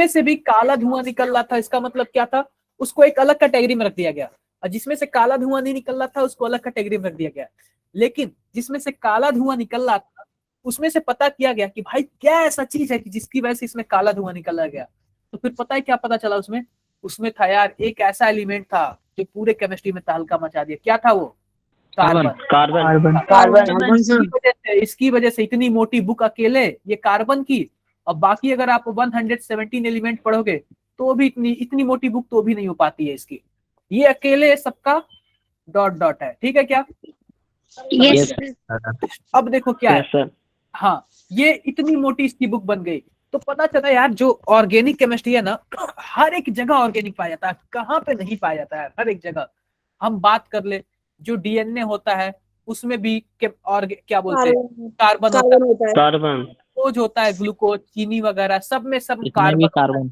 जिसमें से भी काला धुआं निकल रहा था, इसका मतलब क्या था, उसको एक अलग कैटेगरी में रख दिया गया, और जिसमें से काला धुआं नहीं निकल रहा था उसको अलग कैटेगरी में रख दिया गया। लेकिन जिसमें से काला धुआं निकल रहा था उसमें से पता किया गया कि भाई क्या ऐसा चीज है कि जिसकी वजह से इसमें काला धुआं निकला गया। तो फिर पता है क्या पता चला उसमें, उसमें था यार एक ऐसा एलिमेंट था जो पूरे केमिस्ट्री में तहलका मचा दिया। क्या था वो? कार्बन। कार्बन। इसकी वजह से इतनी मोटी बुक अकेले ये कार्बन की, और बाकी अगर आप 117 एलिमेंट पढ़ोगे तो भी इतनी मोटी बुक तो भी नहीं हो पाती है इसकी। ये अकेले सबका डॉट डॉट है, ठीक है क्या? यस अब देखो क्या है, हाँ ये इतनी मोटी इसकी बुक बन गई। तो पता चला यार जो ऑर्गेनिक केमिस्ट्री है ना, हर एक जगह ऑर्गेनिक पाया जाता है, कहाँ पे नहीं पाया जाता है, हर एक जगह। हम बात कर ले, जो डीएनए होता है उसमें भी और क्या बोलते हैं, कार्बन होता है, ग्लूकोज होता है, ग्लूकोज, चीनी वगैरह सब में सब कार्बन।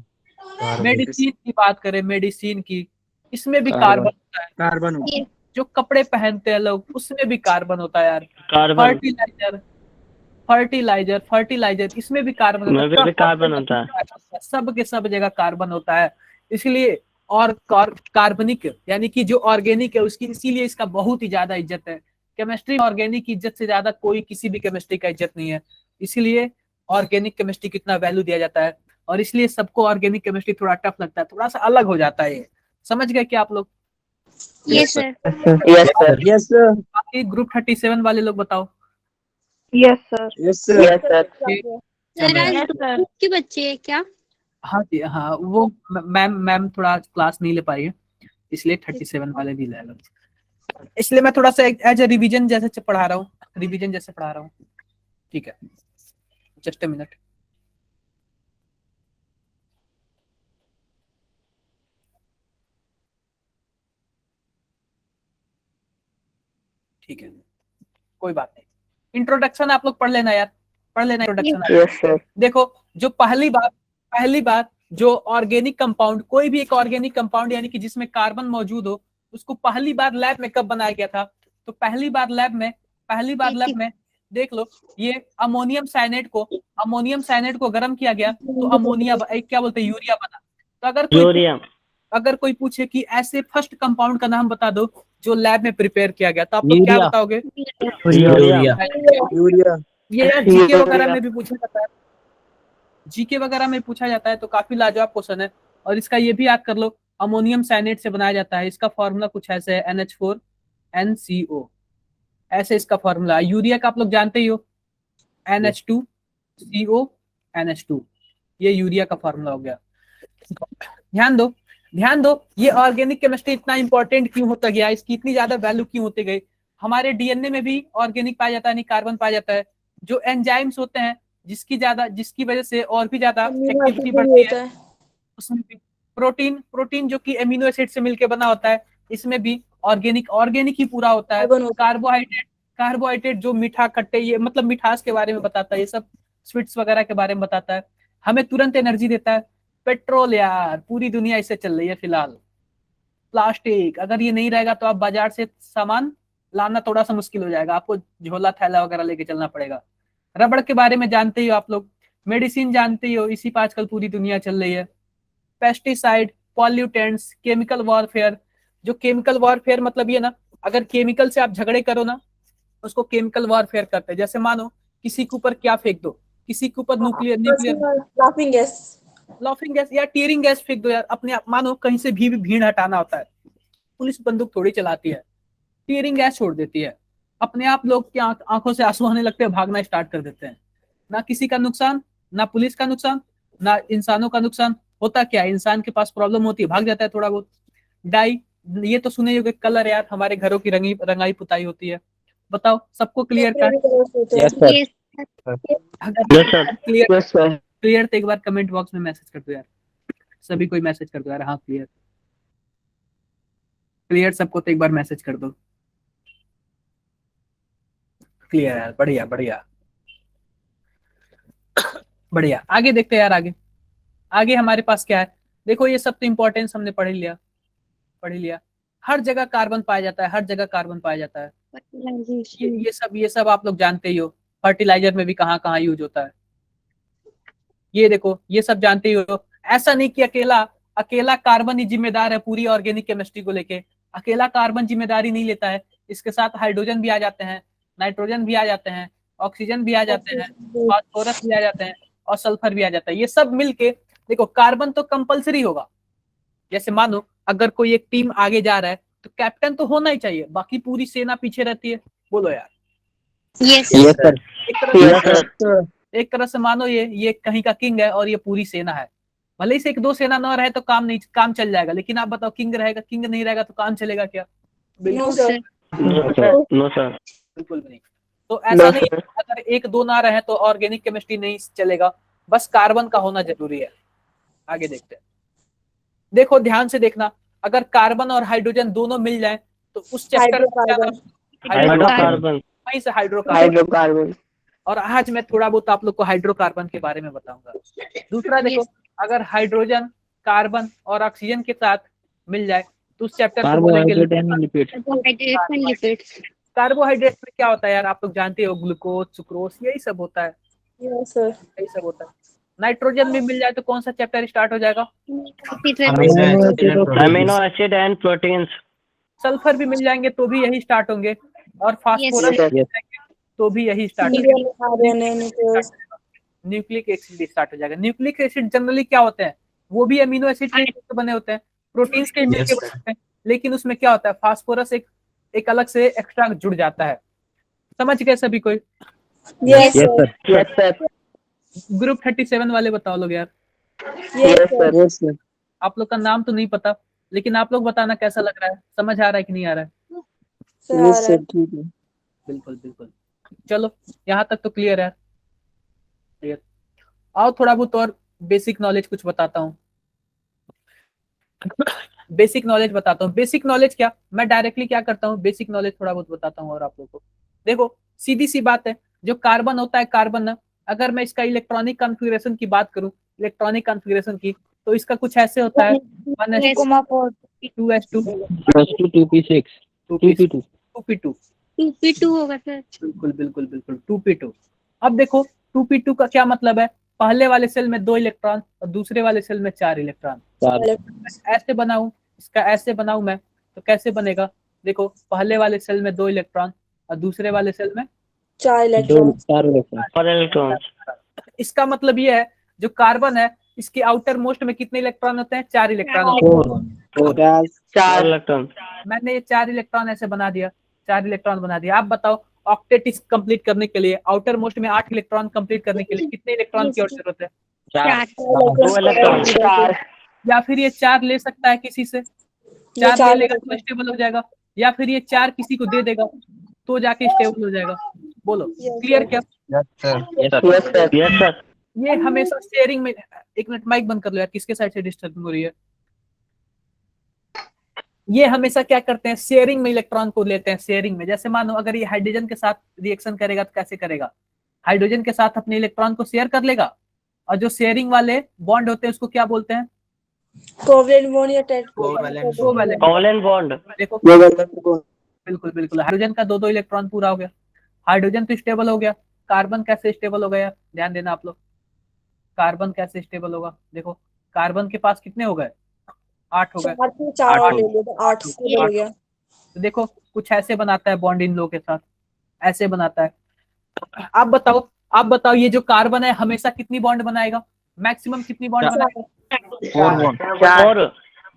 मेडिसिन की बात करें, मेडिसिन की, इसमें भी कार्बन होता है। कार्बन जो कपड़े पहनते हैं लोग उसमें भी कार्बन होता है यार। फर्टिलाइजर इसमें भी कार्बन होता है। सब के सब जगह कार्बन होता है। इसलिए और कार्बनिक यानी कि जो ऑर्गेनिक है उसकी, इसीलिए इसका बहुत ही ज्यादा इज्जत है। केमिस्ट्री में ऑर्गेनिक की इज्जत से ज्यादा कोई किसी भी केमिस्ट्री का इज्जत नहीं है। इसीलिए ऑर्गेनिक केमिस्ट्री कितना वैल्यू दिया जाता है, और इसलिए सबको ऑर्गेनिक केमिस्ट्री थोड़ा टफ लगता है, थोड़ा सा अलग हो जाता है ये। समझ गए क्या आप लोग? Yes sir. Yes sir. बाकी ग्रुप 37 वाले लोग बताओ। Yes sir. Yes sir. Sir आज ग्रुप के बच्चे हैं क्या? हाँ जी हाँ, वो मैम थोड़ा क्लास नहीं ले पाई है, इसलिए 37 वाले भी ले लो। इसलिए मैं थोड़ा सा एज ए रिवीजन जैसे पढ़ा रहा हूँ, ठीक है? Just a minute. ठीक है, कोई बात नहीं। इंट्रोडक्शन आप लोग पढ़ लेना यार, इंट्रोडक्शन। देखो जो पहली बात जो ऑर्गेनिक कंपाउंड, कोई भी एक ऑर्गेनिक कंपाउंड यानी कि जिसमें कार्बन मौजूद हो, उसको पहली बार लैब में कब बनाया गया था? तो पहली बार लैब में देख लो, ये अमोनियम साइनेट को गर्म किया गया तो अमोनिया क्या बोलते हैं, यूरिया बना। तो अगर कोई पूछे कि ऐसे फर्स्ट कंपाउंड का नाम बता दो जो लैब में प्रिपेयर किया गया, तो आप लोग क्या बताओगे? यूरिया। ये यार जीके वगैरह में भी पूछा जाता है, तो काफी लाजवाब क्वेश्चन है। और इसका ये भी याद कर लो, अमोनियम साइनेट से बनाया जाता है, इसका फॉर्मूला कुछ ऐसे है, NH4NCO, ऐसे इसका फॉर्मूला है। यूरिया का आप लोग जानते ही हो, NH2CO NH2, ये यूरिया का फॉर्मूला हो गया। ध्यान दो ये ऑर्गेनिक केमिस्ट्री इतना इंपॉर्टेंट क्यों होता गया, इसकी इतनी ज्यादा वैल्यू क्यों होती गई? हमारे डीएनए में भी ऑर्गेनिक पाया जाता है, नहीं कार्बन पाया जाता है। जो एंजाइम्स होते हैं जिसकी वजह से और भी ज्यादा एक्टिविटी बढ़ती है, उसमें भी प्रोटीन जो कि एमिनो एसिड से मिलकर बना होता है, इसमें भी ऑर्गेनिक ही पूरा होता है। कार्बोहाइड्रेट जो मीठा खट्टे, ये मतलब मिठास के बारे में बताता है, ये सब स्वीट्स वगैरह के बारे में बताता है, हमें तुरंत एनर्जी देता है। पेट्रोल यार पूरी दुनिया इससे चल रही है फिलहाल। प्लास्टिक अगर ये नहीं रहेगा तो आप बाजार से सामान लाना थोड़ा सा मुश्किल हो जाएगा, आपको झोला थैला वगैरह लेके चलना पड़ेगा। रबड़ के बारे में जानते ही हो आप लोग, मेडिसिन जानते ही हो, इसी पर आजकल पूरी दुनिया चल रही है। Pesticide, pollutants, chemical warfare. जो केमिकल वॉरफेयर मतलब ये ना, अगर केमिकल से आप झगड़े करो ना, उसको केमिकल वॉरफेयर करते हैं। जैसे मानो किसी के ऊपर क्या फेंक दो, किसी के ऊपर न्यूक्लियर लाफिंग गैस या टीयरिंग गैस फेंक दो यार, अपने आप मानो कहीं से भी भीड़ हटाना होता है, पुलिस बंदूक थोड़ी चलाती है, टीयरिंग गैस छोड़ देती है, अपने आप लोग की आंखों से आंसू आने लगते हैं, भागना स्टार्ट कर देते हैं। ना किसी का नुकसान, ना पुलिस का नुकसान, ना इंसानों का नुकसान। होता क्या है, इंसान के पास प्रॉब्लम होती है, भाग जाता है थोड़ा बहुत। डाई, ये तो सुने होंगे, कलर यार, हमारे घरों की रंगाई पुताई होती है। बताओ सबको क्लियर क्लियर तो एक बार कमेंट बॉक्स में मैसेज कर दो यार, सभी कोई मैसेज कर दो यार, हाँ क्लियर सबको तो एक बार मैसेज कर दो। क्लियर यार, बढ़िया बढ़िया बढ़िया। आगे देखते हैं यार, आगे हमारे पास क्या है। देखो ये सब तो इंपॉर्टेंस हमने पढ़ लिया। हर जगह कार्बन पाया जाता है, ये सब आप लोग जानते ही हो। फर्टिलाइजर में भी कहाँ कहाँ यूज होता है, ये देखो ये सब जानते ही हो। ऐसा नहीं कि अकेला अकेला कार्बन ही जिम्मेदार है पूरी ऑर्गेनिक केमिस्ट्री को लेके। अकेला कार्बन जिम्मेदारी नहीं लेता है, इसके साथ हाइड्रोजन भी आ जाते हैं, नाइट्रोजन भी आ जाते हैं, ऑक्सीजन भी आ जाते हैं, फास्फोरस भी आ जाते हैं और सल्फर भी आ जाता है। ये सब मिलके देखो, कार्बन तो कंपलसरी होगा। जैसे मानो अगर कोई एक टीम आगे जा रहा है तो कैप्टन तो होना ही चाहिए, बाकी पूरी सेना पीछे रहती है। बोलो यार। Yes Yes, sir. एक तरह Yes, से sir. एक तरह से मानो ये कहीं का किंग है और ये पूरी सेना है। भले ही से एक दो सेना ना रहे तो काम चल जाएगा, लेकिन आप बताओ किंग रहेगा, किंग नहीं रहेगा तो काम चलेगा क्या? बिल्कुल सर। No, sir. बिल्कुल भी नहीं। तो ऐसा No, नहीं है sir. अगर एक दो ना रहे तो ऑर्गेनिक केमिस्ट्री नहीं चलेगा, बस कार्बन का होना जरूरी है। आगे देखते हैं। देखो ध्यान से देखना, अगर कार्बन और हाइड्रोजन दोनों मिल जाए तो उस चैप्टर में क्या नाम? Hydrocarbon. वहीं से हाइड्रोकार्बन। Hydrocarbon. और आज मैं थोड़ा बहुत आप लोग को हाइड्रोकार्बन के बारे में बताऊंगा। दूसरा देखो, अगर हाइड्रोजन कार्बन और ऑक्सीजन के साथ मिल जाए तो उस चैप्टर को बोलेंगे लिपिड्स। कार्बोहाइड्रेट में क्या होता है यार, आप लोग जानते हो, ग्लूकोज, सुक्रोज, यही सब होता है। यही सब होता है। नाइट्रोजन में मिल जाए तो कौन सा चैप्टर स्टार्ट हो जाएगा? Amino acid and proteins. Sulphur भी मिल जाएंगे तो भी यही स्टार्ट होंगे, और फास्फोरस Yes, मिल जाएंगे तो भी यही स्टार्ट होंगे। न्यूक्लिक एसिड स्टार्ट हो जाएगा। न्यूक्लिक एसिड जनरली क्या होते हैं? वो भी अमीनो एसिड के बने होते हैं, प्रोटीन्स के मिलके बने होते हैं, लेकिन उसमें क्या होता है, फास्फोरस एक अलग से एक्स्ट्रा जुड़ जाता है। समझ गए सभी कोई? Yes, sir. Yes, sir. Group 37 वाले बताओ लोग यार। Yes, sir. Yes, sir. आप लोग का नाम तो नहीं पता, लेकिन आप लोग बताना कैसा लग रहा है, समझ आ रहा है कि नहीं आ रहा है? Yes, sir. ठीक है. बिल्कुल बिल्कुल। चलो यहाँ तक तो क्लियर है। क्लियर। आओ थोड़ा बहुत और बेसिक नॉलेज कुछ बताता हूँ। बेसिक नॉलेज बताता हूँ। बेसिक नॉलेज क्या, मैं डायरेक्टली क्या करता हूँ, बेसिक नॉलेज थोड़ा बहुत बताता हूँ और आप लोगों को। देखो सीधी सी बात है, जो कार्बन होता है, कार्बन ना, अगर मैं इसका इलेक्ट्रॉनिक कॉन्फ़िगरेशन की बात करूँ, इलेक्ट्रॉनिक कॉन्फ़िगरेशन की, तो इसका कुछ ऐसे होता है 1s2 2s2 2p6 2p2 2p2 2p2 होगा सर। बिल्कुल बिल्कुल बिल्कुल 2p2। अब देखो 2p2 का क्या मतलब है, पहले वाले सेल में 2 इलेक्ट्रॉन और दूसरे वाले सेल में 4 इलेक्ट्रॉन। ऐसे बनाऊं, इसका ऐसे बनाऊं मैं, तो कैसे बनेगा? देखो पहले वाले सेल में 2 इलेक्ट्रॉन और दूसरे वाले सेल में 4 इलेक्ट्रॉन. इसका मतलब ये है, जो कार्बन है इसके आउटर मोस्ट में कितने इलेक्ट्रॉन होते हैं? 4 इलेक्ट्रॉन होते हैं। 4 इलेक्ट्रॉन. मैंने ये 4 इलेक्ट्रॉन ऐसे बना दिया, 4 इलेक्ट्रॉन बना दिया। आप बताओ ऑक्टेट कंप्लीट करने के लिए, आउटर मोस्ट में 8 इलेक्ट्रॉन कंप्लीट करने के लिए कितने इलेक्ट्रॉन की जरूरत है? 2 इलेक्ट्रॉन. या फिर ये 4 ले सकता है किसी से, 4 ले लेगा तो स्टेबल हो जाएगा, या फिर ये 4 किसी को दे देगा तो जाके स्टेबल हो जाएगा। बोलो क्लियर क्या? Yes, sir. ये हमेशा शेयरिंग में, एक मिनट माइक बंद कर लो यार, किसके साइड से डिस्टर्बिंग हो रही है? ये हमेशा क्या करते हैं, शेयरिंग में इलेक्ट्रॉन को लेते हैं, शेयरिंग में। जैसे मानो अगर ये हाइड्रोजन के साथ रिएक्शन करेगा तो कैसे करेगा, हाइड्रोजन के साथ अपने इलेक्ट्रॉन को शेयर कर लेगा, और जो शेयरिंग वाले बॉन्ड होते हैं उसको क्या बोलते हैं? कोवलेंट बॉन्ड या कोवलेंट बॉन्ड. देखो बिल्कुल बिल्कुल, हाइड्रोजन का 2 इलेक्ट्रॉन पूरा हो गया, हाइड्रोजन तो स्टेबल हो गया। कार्बन कैसे स्टेबल हो गया, ध्यान देना आप लोग, कार्बन कैसे स्टेबल होगा? देखो कार्बन के पास कितने हो गए? 8 हो गए। 8 हो गया। तो देखो कुछ ऐसे बनाता है बॉन्ड इन लोगों के साथ, ऐसे बनाता है। आप बताओ ये जो कार्बन है हमेशा कितनी बॉन्ड बनाएगा, मैक्सिमम कितनी बॉन्ड बनाएगा?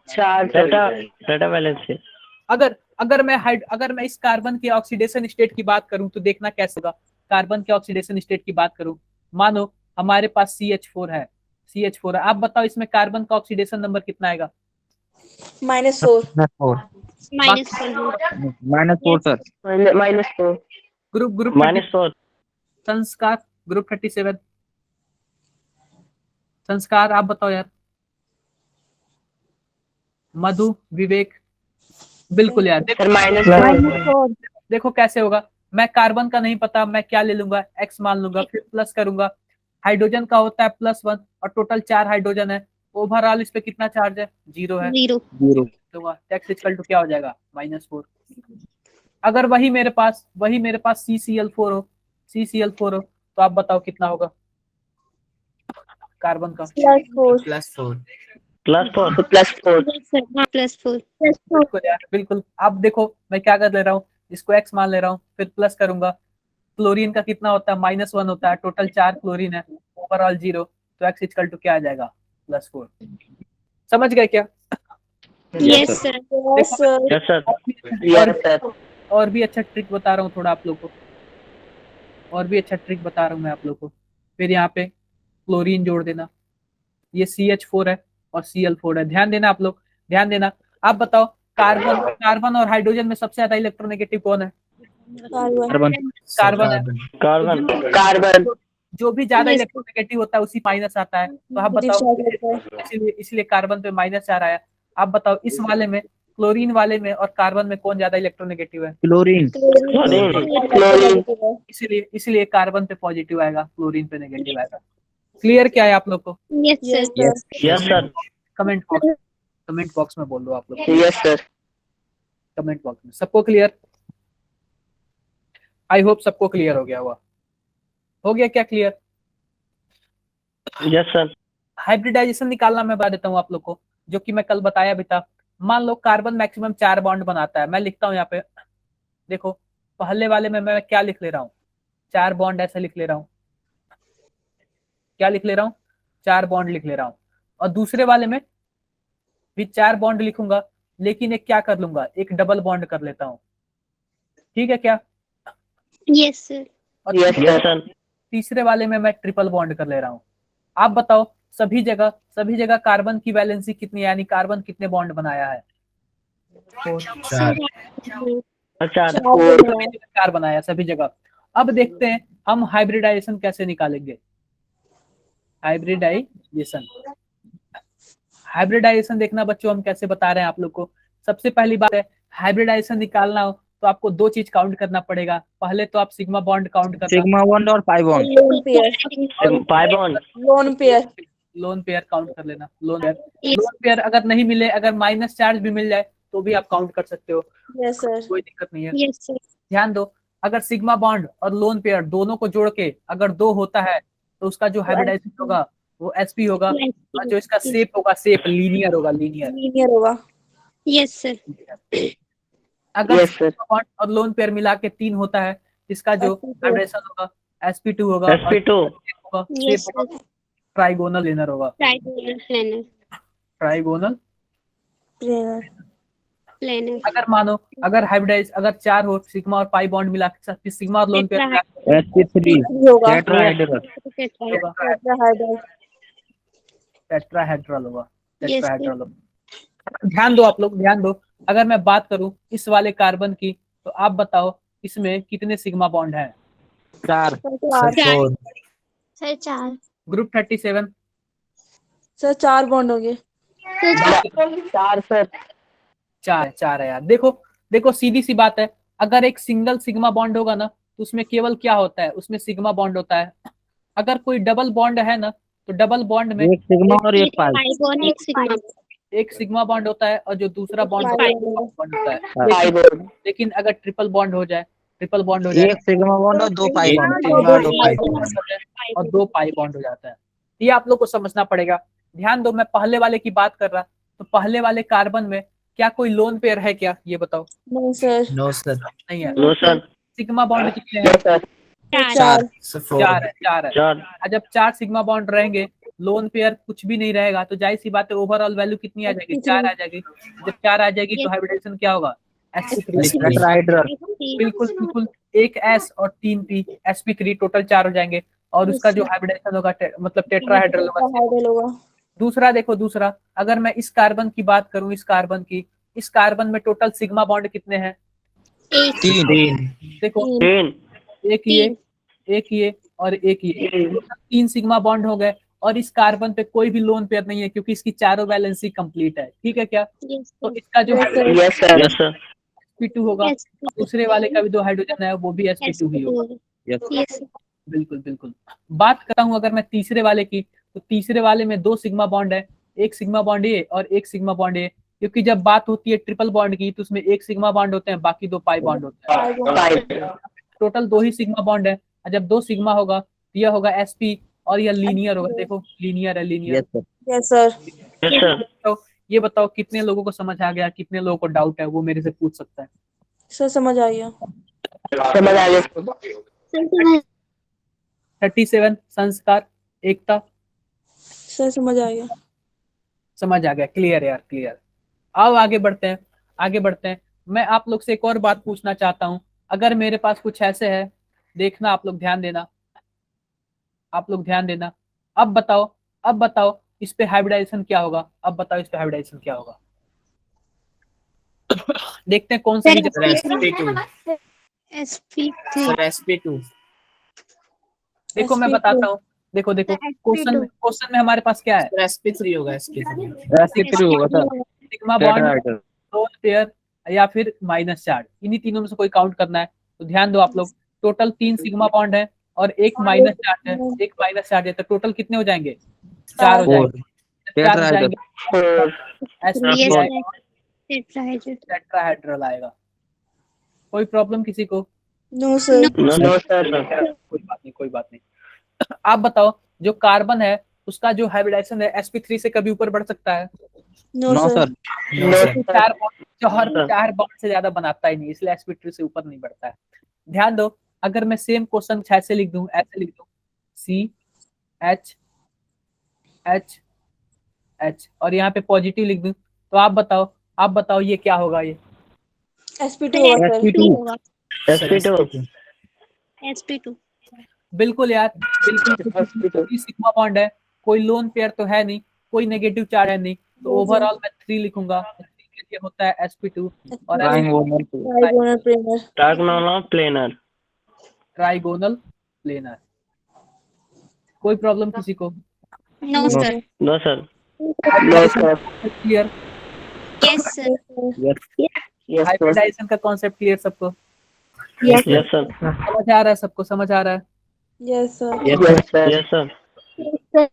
4 डाटा बैलेंस है. अगर मैं इस कार्बन के ऑक्सीडेशन स्टेट की बात करूं तो देखना कैसे होगा। कार्बन के ऑक्सीडेशन स्टेट की बात करूं, मानो हमारे पास CH4 है, CH4 है। आप बताओ इसमें कार्बन का ऑक्सीडेशन नंबर कितना आएगा? -4 -4 सर. -4. ग्रुप -4. संस्कार ग्रुप 37 संस्कार, आप बताओ यार। मधु, विवेक, बिल्कुल यार। देखो कैसे होगा, मैं कार्बन का नहीं पता, मैं क्या ले लूंगा, X मान लूंगा, फिर प्लस करूंगा। हाइड्रोजन का होता है +1 और टोटल 4 हाइड्रोजन है, ओवरऑल इस पे कितना चार्ज है? 0 है। 0 X इक्वल टू क्या हो जाएगा? -4। अगर वही मेरे पास CCl4 हो, तो आप बताओ कितना होगा? कार्बन का +4 +4 yes sir हाँ +4 बिल्कुल यार बिल्कुल। अब देखो मैं क्या कर ले रहा हूँ, इसको x मान ले रहा हूँ, फिर प्लस करूंगा। क्लोरीन का कितना होता है, -1 होता है, टोटल 4 क्लोरीन है, ओवरऑल 0, तो x इक्वल टू क्या आ जाएगा, +4। समझ गए क्या? yes sir yes sir yes sir और भी अच्छा ट्रिक बता रहा हूँ थोड़ा आप लोग को, और भी अच्छा ट्रिक बता रहा हूँ मैं आप लोग को। फिर यहाँ पे क्लोरीन जोड़ देना, ये CH4 है और Cl4 है। ध्यान देना आप लोग, ध्यान देना। आप बताओ कार्बन और हाइड्रोजन में सबसे ज्यादा इलेक्ट्रोनेगेटिव कौन है? कार्बन है। कार्बन जो भी ज्यादा Yes. इलेक्ट्रोनेगेटिव होता है उसी माइनस आता है। तो आप बताओ, डिस्चार्ज होता है। इसलिए कार्बन पे -4 आया। आप बताओ इस वाले में, क्लोरीन वाले में और कार्बन में कौन ज्यादा इलेक्ट्रोनेगेटिव है? क्लोरीन इसलिए कार्बन पे पॉजिटिव आएगा, क्लोरीन पे नेगेटिव आएगा। क्लियर क्या है आप लोग को? yes sir yes sir comment box में बोल दो आप लोग, यस सर कमेंट बॉक्स में। सबको क्लियर? आई होप सबको क्लियर हो गया हुआ। हो गया क्या क्लियर? यस सर हाइब्रिडाइजेशन निकालना मैं बता देता हूँ आप लोग को, जो कि मैं कल बताया भी था। मान लो कार्बन मैक्सिमम 4 बॉन्ड बनाता है। मैं लिखता हूँ यहाँ पे, देखो पहले वाले में मैं क्या लिख ले रहा हूँ, 4 बॉन्ड ऐसे लिख ले रहा हूँ। क्या लिख ले रहा हूँ? 4 बॉन्ड लिख ले रहा हूँ। और दूसरे वाले में भी 4 बॉन्ड लिखूंगा, लेकिन एक क्या कर लूंगा, एक डबल बॉन्ड कर लेता हूँ। ठीक है क्या? yes sir और यस सर तीसरे वाले में मैं ट्रिपल बॉन्ड कर ले रहा हूँ। आप बताओ सभी जगह कार्बन की वैलेंसी कितनी है, यानी कार्बन कितने बॉन्ड बनाया है? 4 बनाया सभी जगह। अब देखते हैं हम हाइब्रिडाइजेशन कैसे निकालेंगे। हाइब्रिडाइजेशन देखना बच्चों, हम कैसे बता रहे हैं आप लोग को। सबसे पहली बात है, हाइब्रिडाइजेशन निकालना हो तो आपको 2 चीज काउंट करना पड़ेगा। पहले तो आप सिग्मा बॉन्ड काउंट करना, सिग्मा बॉन्ड और pi bond lone pair count कर लेना। लोन पेयर अगर नहीं मिले, अगर माइनस चार्ज भी मिल जाए तो भी आप काउंट कर सकते हो, यस सर कोई दिक्कत नहीं है। yes sir ध्यान दो, अगर सिग्मा बॉन्ड और लोन पेयर दोनों को जोड़ के अगर 2 होता है तो उसका जो हाइब्रिडाइजेशन होगा वो sp होगा, और जो इसका शेप होगा, शेप लीनियर होगा, लीनियर होगा। yes sir अगर सिग्मा बॉन्ड और लोन पेयर मिला के 3 होता है, इसका जो हाइब्रिडाइजेशन होगा sp2 होगा, और sp2 होगा yes शेप sir होगा ट्राइगोनल लेनर होगा। planner अगर मानो अगर हाइब्रिडाइज अगर 4 हो, सिग्मा और पाई बॉन्ड मिला के साथ, सिग्मा और लोन पेयर मिला के sp3 होगा टेट्राहेड्रल होगा। Yes, ध्यान दो आप लोग, ध्यान दो। अगर मैं बात करूं इस वाले कार्बन की, तो आप बताओ इसमें कितने सिग्मा बॉन्ड हैं? 4 सर 4 ग्रुप 37 सर 4 बॉन्ड हो गए। 4 सर 4 है यार। देखो सीधी सी बात है, अगर एक सिंगल सिग्मा बॉन्ड होगा ना तो उसमें केवल क्या होता है, उसमें सिग्मा बॉन्ड होता है। अगर कोई डबल बॉन्ड है ना तो डबल बॉन्ड में एक सिग्मा और एक पाई एक सिग्मा बॉन्ड होता है और जो दूसरा बॉन्ड होता है बॉन्ड होता है। पाई लेकिन अगर ट्रिपल बॉन्ड हो जाए, एक सिग्मा बॉन्ड और 2 पाई बॉन्ड और 2 पाई बॉन्ड हो जाता है। ये आप लोग को समझना पड़ेगा। ध्यान दो, मैं पहले वाले की बात कर रहा, तो पहले वाले कार्बन में क्या कोई लोन पेयर है क्या, ये बताओ। नहीं सर नहीं है। नो सर सिग्मा बॉन्ड कितने हैं? 4 4 है। और जब 4 सिग्मा बॉन्ड रहेंगे, लोन पेयर कुछ भी नहीं रहेगा, तो जाहिर सी बात है ओवरऑल वैल्यू कितनी आ जाएगी, 4 आ जाएगी। जब 4 आ जाएगी तो हाइब्रिडेशन क्या होगा, टेट्राहेड्रल बिल्कुल। एक S और 3 P, sp3 टोटल 4 हो जाएंगे, और उसका जो हाइब्रिडेशन होगा मतलब टेट्राहेड्रल होगा। दूसरा अगर मैं इस कार्बन की बात करूं, इस कार्बन में टोटल सिग्मा बॉन्ड कितने हैं? 3 देखो एक ये और एक ये, 3 सिग्मा बॉन्ड हो गए। और इस कार्बन पे कोई भी लोन पेयर नहीं है क्योंकि इसकी चारों वैलेंसी कंप्लीट है। ठीक है क्या? तो इसका जो यस सर sp2 होगा, दूसरे वाले का भी 2 हाइड्रोजन है वो भी sp2 ही होगा। बिल्कुल। बात करता हूं अगर मैं तीसरे वाले की, तो तीसरे वाले में 2 सिग्मा बॉन्ड है, एक सिग्मा बॉन्ड ये और एक सिग्मा बॉन्ड ये। क्योंकि जब बात होती है ट्रिपल बॉन्ड की तो उसमें एक सिग्मा बॉन्ड होते हैं, बाकी 2 पाई बॉन्ड होते हैं। टोटल 2 ही सिग्मा बॉन्ड है। और जब 2 सिग्मा होगा तो यह होगा sp और यह लीनियर होगा। देखो लीनियर है, linear. Yes sir. Yes sir. Yes sir. तो ये बताओ कितने लोगों को समझ आ गया, कितने लोगों को डाउट है, वो मेरे से पूछ सकता है। सर समझ आ गया। समझ आ गया। 37 संस्कार एकता, सर समझ आ गया। समझ आ गया। क्लियर है यार, क्लियर। आओ आगे बढ़ते हैं, आगे बढ़ते हैं। मैं आप लोग से एक और बात पूछना चाहता हूं। अगर मेरे पास कुछ ऐसे है, देखना आप लोग ध्यान देना, आप लोग ध्यान देना। अब बताओ, अब बताओ इस पे हाइब्रिडाइजेशन क्या होगा। अब बताओ इस पे हाइब्रिडाइजेशन क्या होगा। देखते हैं कौन सा sp2 sp2। देखो मैं बताता हूँ, देखो देखो क्वेश्चन में हमारे पास क्या है, sp3 होगा। sp3 होगा sir. Sigma bond, lone pair या फिर माइनस चार्ज, इन्हीं तीनों में से कोई काउंट करना है। तो ध्यान दो आप लोग, टोटल 3 सिग्मा बॉन्ड है और एक माइनस चार्ज है, एक माइनस चार्ज है, तो टोटल कितने हो जाएंगे? 4 हो जाएंगे। 4 हो जाएंगे, टेट्राहेड्रल आएगा। कोई प्रॉब्लम किसी को? No sir. No sir. कोई बात नहीं, कोई बात नहीं। आप बताओ जो कार्बन है उसका जो हाइब्रिडाइजेशन है sp3 से कभी ऊपर बढ़ सकता है? No sir. 4 बॉन्ड से ज्यादा बनाता ही नहीं, इसलिए sp3 से ऊपर नहीं बढ़ता है। ध्यान दो, अगर मैं सेम क्वेश्चन ऐसे लिख दूं, ऐसे लिख दूं सी एच एच एच और यहाँ पे पॉजिटिव लिख दूं, तो आप बताओ, आप बताओ ये क्या होगा? ये sp2 होगा सर। sp2 बिल्कुल यार, बिल्कुल। सिग्मा बॉन्ड है, कोई लोन पेयर तो है नहीं, कोई नेगेटिव चार्ज है नहीं, तो ओवरऑल मैं 3 लिखूंगा। 3 के लिए होता है sp2 और ट्राइगोनल प्लेनर। Trigonal planar. कोई प्रॉब्लम किसी को? No sir. No sir. Clear? Yes sir. Hybridization का कॉन्सेप्ट क्लियर सबको? Yes sir. समझ आ रहा है सबको? समझ आ रहा है? Yes sir. Yes sir.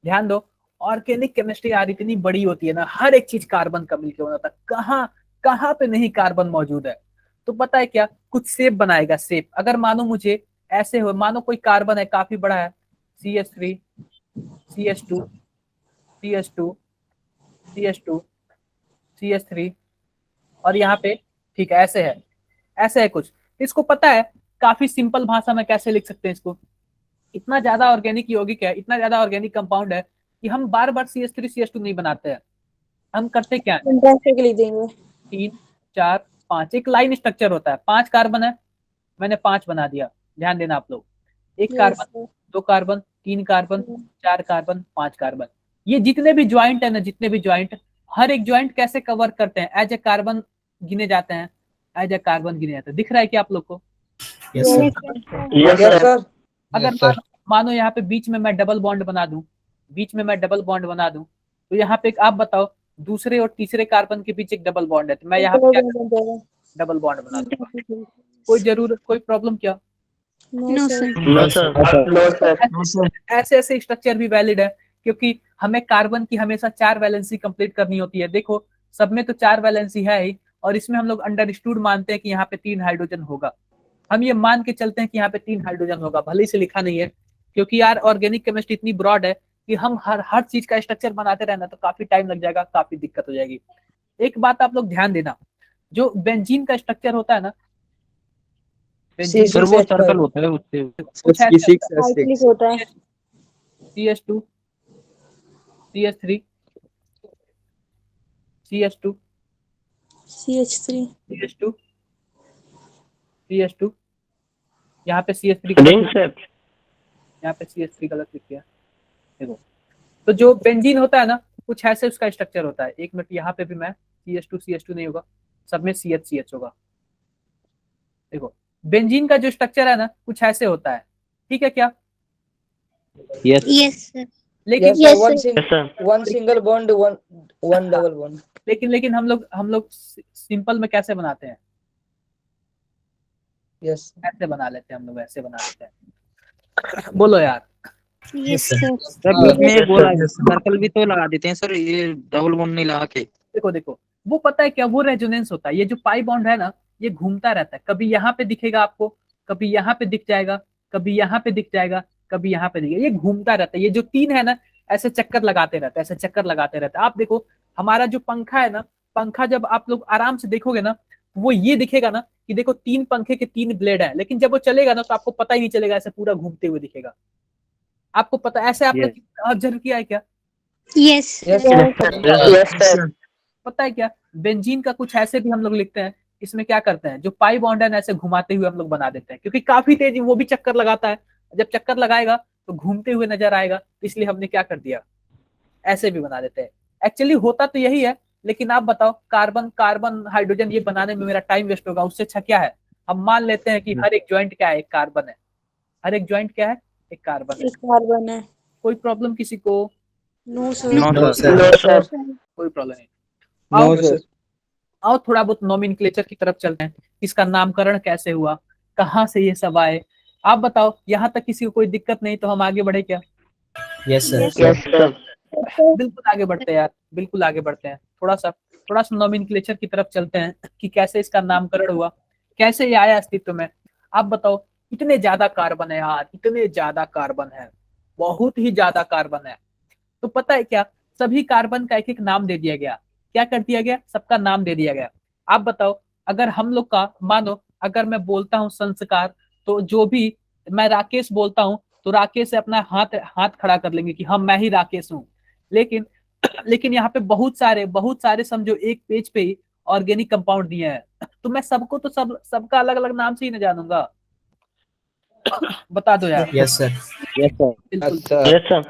ध्यान दो, ऑर्गेनिक केमिस्ट्री यार इतनी बड़ी होती है ना, हर एक चीज कार्बन का मिलकर बना था। कहाँ कहाँ पे नहीं कार्बन मौजूद है। तो पता है क्या, कुछ शेप बनाएगा, शेप। अगर मानो मुझे ऐसे हो, मानो कोई कार्बन है काफी बड़ा है, CH3 CH2 CH2 CH2 CH3 और यहाँ पे, ठीक है, ऐसे है, ऐसे है कुछ। इसको पता है काफी सिंपल भाषा में कैसे लिख सकते हैं इसको। इतना ज्यादा ऑर्गेनिक यौगिक है, इतना ज्यादा ऑर्गेनिक कंपाउंड है कि हम बार बार CH3 CH2 नहीं बनाते हैं। हम करते क्या है, लिख देंगे 3 4 5, एक लाइन स्ट्रक्चर होता है। 5 कार्बन है, मैंने 5 बना दिया। ध्यान देना आप लोग, 1 carbon, 2 carbon, 3 carbon, 4 carbon, 5 carbon. ये जितने भी ज्वाइंट है ना, जितने भी ज्वाइंट, हर एक ज्वाइंट कैसे कवर करते हैं, एज ए कार्बन गिने जाते हैं, एज ए कार्बन गिने जाते हैं। दिख रहा है क्या आप लोग को? Yes sir. अगर मानो यहाँ पे बीच में मैं डबल बॉन्ड बना दूं, बीच में मैं डबल बॉन्ड बना दूं, तो यहाँ पे आप बताओ दूसरे और तीसरे कार्बन के बीच एक डबल बॉन्ड है, तो मैं यहाँ पे क्या करूं? डबल बॉन्ड बना दूंगा। कोई जरूरत, कोई प्रॉब्लम क्या? No sir. No sir. ऐसे ऐसे स्ट्रक्चर भी वैलिड है, क्योंकि हमें कार्बन की हमेशा 4 वैलेंसी कंप्लीट करनी होती है। देखो सब में तो 4 वैलेंसी है ही, और इसमें हम लोग अंडरस्टूड मानते हैं कि यहाँ पे 3 हाइड्रोजन होगा। हम ये मान के चलते हैं कि यहाँ पे 3 हाइड्रोजन होगा, भले से लिखा नहीं है, क्योंकि यार ऑर्गेनिक केमिस्ट्री इतनी ब्रॉड है कि हम हर चीज का स्ट्रक्चर बनाते रहना तो काफी टाइम लग जाएगा, काफी दिक्कत हो जाएगी। एक बात आप लोग ध्यान देना, जो बेंजीन का स्ट्रक्चर होता है ना, सर वो सर्कल होता है उससे साइक्लिक होता है। CH2 CH3 CH2 CH3 CH2 CH2, यहाँ पे CH3 गलत, यहाँ पे CH3 गलत लिख दिया। देखो, तो जो बेंजीन होता है ना, कुछ ऐसे उसका स्ट्रक्चर होता है। एक मिनट, यहाँ पे भी मैं CH2 CH2 नहीं होगा, सब में CH CH होगा। देखो बेंजीन का जो स्ट्रक्चर है ना, कुछ ऐसे होता है, ठीक है क्या? Yes sir. लेकिन one single bond one double bond. लेकिन हम लोग सिंपल में कैसे बनाते हैं? यस ऐसे बना लेते हैं हम लोग, ऐसे बना लेते हैं। बोलो यार। Yes sir. सर बीच में एक बोला सर्कल भी तो लगा देते हैं सर, ये डबल बॉन्ड नहीं लगा के। देखो देखो, वो पता है क्या, वो रेजोनेंस होता है। ये जो पाई बॉन्ड है ना, ये घूमता रहता है, कभी यहाँ पे दिखेगा आपको, कभी यहाँ पे दिख जाएगा, कभी यहाँ पे दिख जाएगा, कभी यहाँ पे दिखेगा, ये घूमता रहता है। ये जो तीन है ना, ऐसे चक्कर लगाते रहता है, ऐसे चक्कर लगाते रहता है। आप देखो हमारा जो पंखा है ना, पंखा जब आप लोग आराम से देखोगे ना, वो ये दिखेगा ना कि देखो तीन पंखे के तीन ब्लेड है, लेकिन जब वो चलेगा ना तो आपको पता ही नहीं चलेगा, ऐसे पूरा घूमते हुए दिखेगा। आपको पता ऐसे आपने ऑब्जर्व किया है क्या? Yes. पता है क्या, बेंजीन का कुछ ऐसे भी हम लोग लिखते हैं, इसमें क्या करते हैं, जो पाई बॉन्ड है ना, ऐसे घुमाते हुए हम लोग बना देते हैं, क्योंकि काफी तेज वो भी चक्कर लगाता है। जब चक्कर लगाएगा तो घूमते हुए नजर आएगा, इसलिए हमने क्या कर दिया, ऐसे भी बना देते हैं। एक्चुअली होता तो यही है, लेकिन आप बताओ कार्बन कार्बन हाइड्रोजन ये बनाने में मेरा टाइम वेस्ट होगा, उससे अच्छा क्या है, हम मान लेते हैं कि हर एक ज्वाइंट क्या है, एक कार्बन है। हर एक ज्वाइंट क्या है, एक कार्बन है। एक कार्बन है। कोई प्रॉब्लम किसी को? No sir. No sir. कोई प्रॉब्लम नहीं। नो आओ सर। आओ थोड़ा बहुत नोमेनक्लेचर की तरफ चलते हैं, इसका नामकरण कैसे हुआ, कहाँ से ये सब आए, आप बताओ। यहाँ तक किसी को कोई दिक्कत नहीं तो हम आगे बढ़े क्या? Yes sir. बिल्कुल आगे बढ़ते हैं यार, बिल्कुल आगे बढ़ते हैं। थोड़ा सा नोमेनक्लेचर की तरफ चलते हैं कि कैसे इसका नामकरण हुआ, कैसे ये आया अस्तित्व में। आप बताओ, इतने ज्यादा कार्बन है यार, इतने ज्यादा कार्बन है, बहुत ही ज्यादा कार्बन है। तो पता है क्या, सभी कार्बन का एक एक नाम दे दिया गया। क्या कर दिया गया, सबका नाम दे दिया गया। आप बताओ, अगर हम लोग का मानो, अगर मैं बोलता हूँ संस्कार, तो जो भी मैं राकेश बोलता हूँ तो राकेश से अपना हाथ हाथ खड़ा कर लेंगे कि हाँ मैं ही राकेश हूँ। लेकिन लेकिन यहाँ पे बहुत सारे समझो एक पेज पे ही ऑर्गेनिक कंपाउंड दिए हैं, तो मैं सबको तो सबका अलग अलग नाम से ही ना जानूंगा। बता दो यार। Yes sir. Yes sir. बिल्कुल।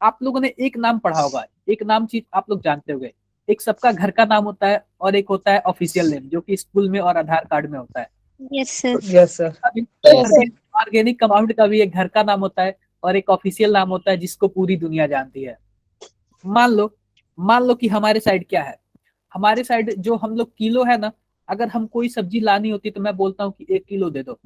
आप लोगों ने एक नाम पढ़ा होगा, एक नाम चीज आप लोग जानते होंगे, एक सबका घर का नाम होता है और एक होता है ऑफिशियल नेम, जो कि स्कूल में और आधार कार्ड में होता है। Yes, sir. Yes sir. Organic compound का भी एक घर का नाम होता है और एक ऑफिशियल नाम होता है, जिसको पूरी दुनिया जानती है। मान लो कि हमारे साइड क्या है, हमारे साइड जो हम लोग किलो है ना, अगर हम कोई सब्जी लानी होती तो मैं बोलता हूँ कि 1 किलो दे दो,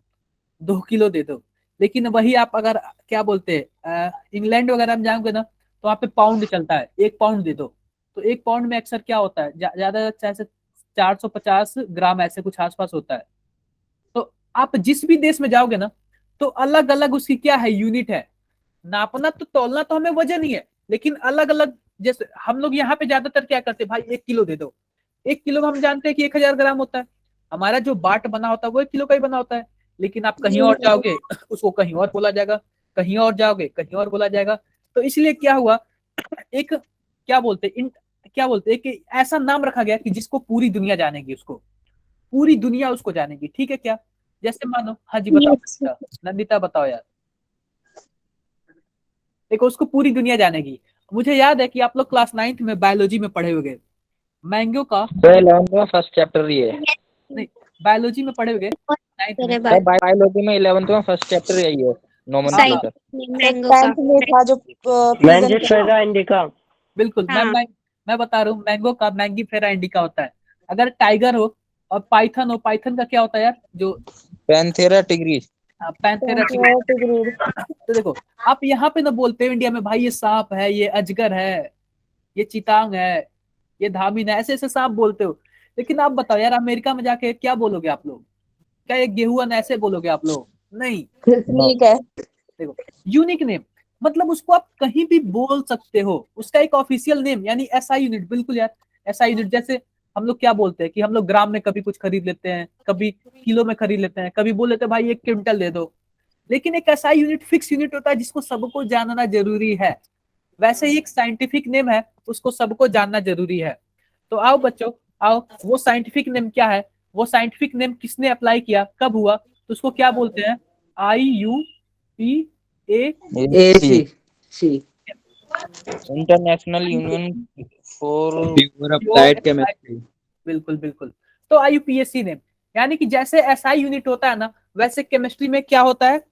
2 किलो दे दो। लेकिन वही आप अगर क्या बोलते हैं, इंग्लैंड वगैरह में जाओगे ना, तो वहाँ पे पाउंड चलता है, 1 पाउंड दे दो। तो 1 पाउंड में अक्सर क्या होता है, ज्यादा से 450 ग्राम ऐसे कुछ आसपास होता है। तो आप जिस भी देश में जाओगे ना, तो अलग अलग उसकी क्या है, यूनिट है। नापना तो तौलना तो हमें वजन ही है, लेकिन अलग अलग। जैसे हम लोग यहाँ पे ज्यादातर क्या करते हैं, भाई 1 किलो दे दो। 1 किलो में हम जानते हैं कि 1000 ग्राम होता है। हमारा जो बाट बना होता है वो 1 किलो का ही बना होता है। लेकिन आप कहीं और जाओगे, उसको कहीं और बोला जाएगा, कहीं और जाओगे कहीं और बोला जाएगा। तो इसलिए क्या हुआ, एक क्या बोलते एक ऐसा नाम रखा गया कि जिसको पूरी दुनिया जानेगी, उसको पूरी दुनिया उसको जानेगी। ठीक है क्या? जैसे मानो, हाँ जी बताओ Yes, sir. नंदिता बताओ यार। देखो उसको पूरी दुनिया जानेगी। मुझे याद है कि आप लोग क्लास 9th में बायोलॉजी में पढ़े हुए, मैंगो का, फर्स्ट चैप्टर ये है। नहीं बायोलॉजी में पढ़े हुए 9th में। Sir, बायोलॉजी में 11th में फर्स्ट चैप्टर यही है, नोमेनक्लेचर। mango का। टेंथ में था जो प्रेजेंट। बिल्कुल। हाँ। मैं बता रहा हूँ, मैंगो का मैंगीफेरा इंडिका होता है। अगर टाइगर हो और पाइथन हो, पाइथन का क्या होता है यार, जो पैंथेरा टिग्रिस। पैंथेरा। तो देखो, आप यहाँ पे ना बोलते हो इंडिया में, भाई ये सांप है, ये अजगर है, ये चितांग है, ये धामिन है, ऐसे ऐसे सांप बोलते हो। लेकिन आप बताओ यार, अमेरिका में जाके क्या बोलोगे आप लोग? क्या ये गेहूं ऐसे बोलोगे आप लोग? नहीं। ठीक है। देखो, यूनिक नेम, मतलब उसको आप कहीं भी बोल सकते हो, उसका एक ऑफिशियल नेम, यानी एसआई यूनिट। बिल्कुल यार, एसआई यूनिट। जैसे हम लोग क्या बोलते हैं कि हम लोग ग्राम में कभी कुछ खरीद लेते हैं, कभी किलो में खरीद लेते हैं, कभी बोल लेते हैं भाई 1 क्विंटल दे दो। लेकिन एक एसआई यूनिट फिक्स यूनिट होता है, जिसको सबको जानना जरूरी है। वैसे ही एक साइंटिफिक नेम है, उसको सबको जानना जरूरी है। तो आओ बच्चों, आओ, वो साइंटिफिक नेम क्या है, वो साइंटिफिक नेम किसने अप्लाई किया, कब हुआ, तो उसको क्या बोलते हैं, IUPAC, international union for applied chemistry. बिल्कुल बिल्कुल। तो IUPAC नेम, यानी कि जैसे एसआई यूनिट होता है ना, वैसे केमिस्ट्री में क्या होता है,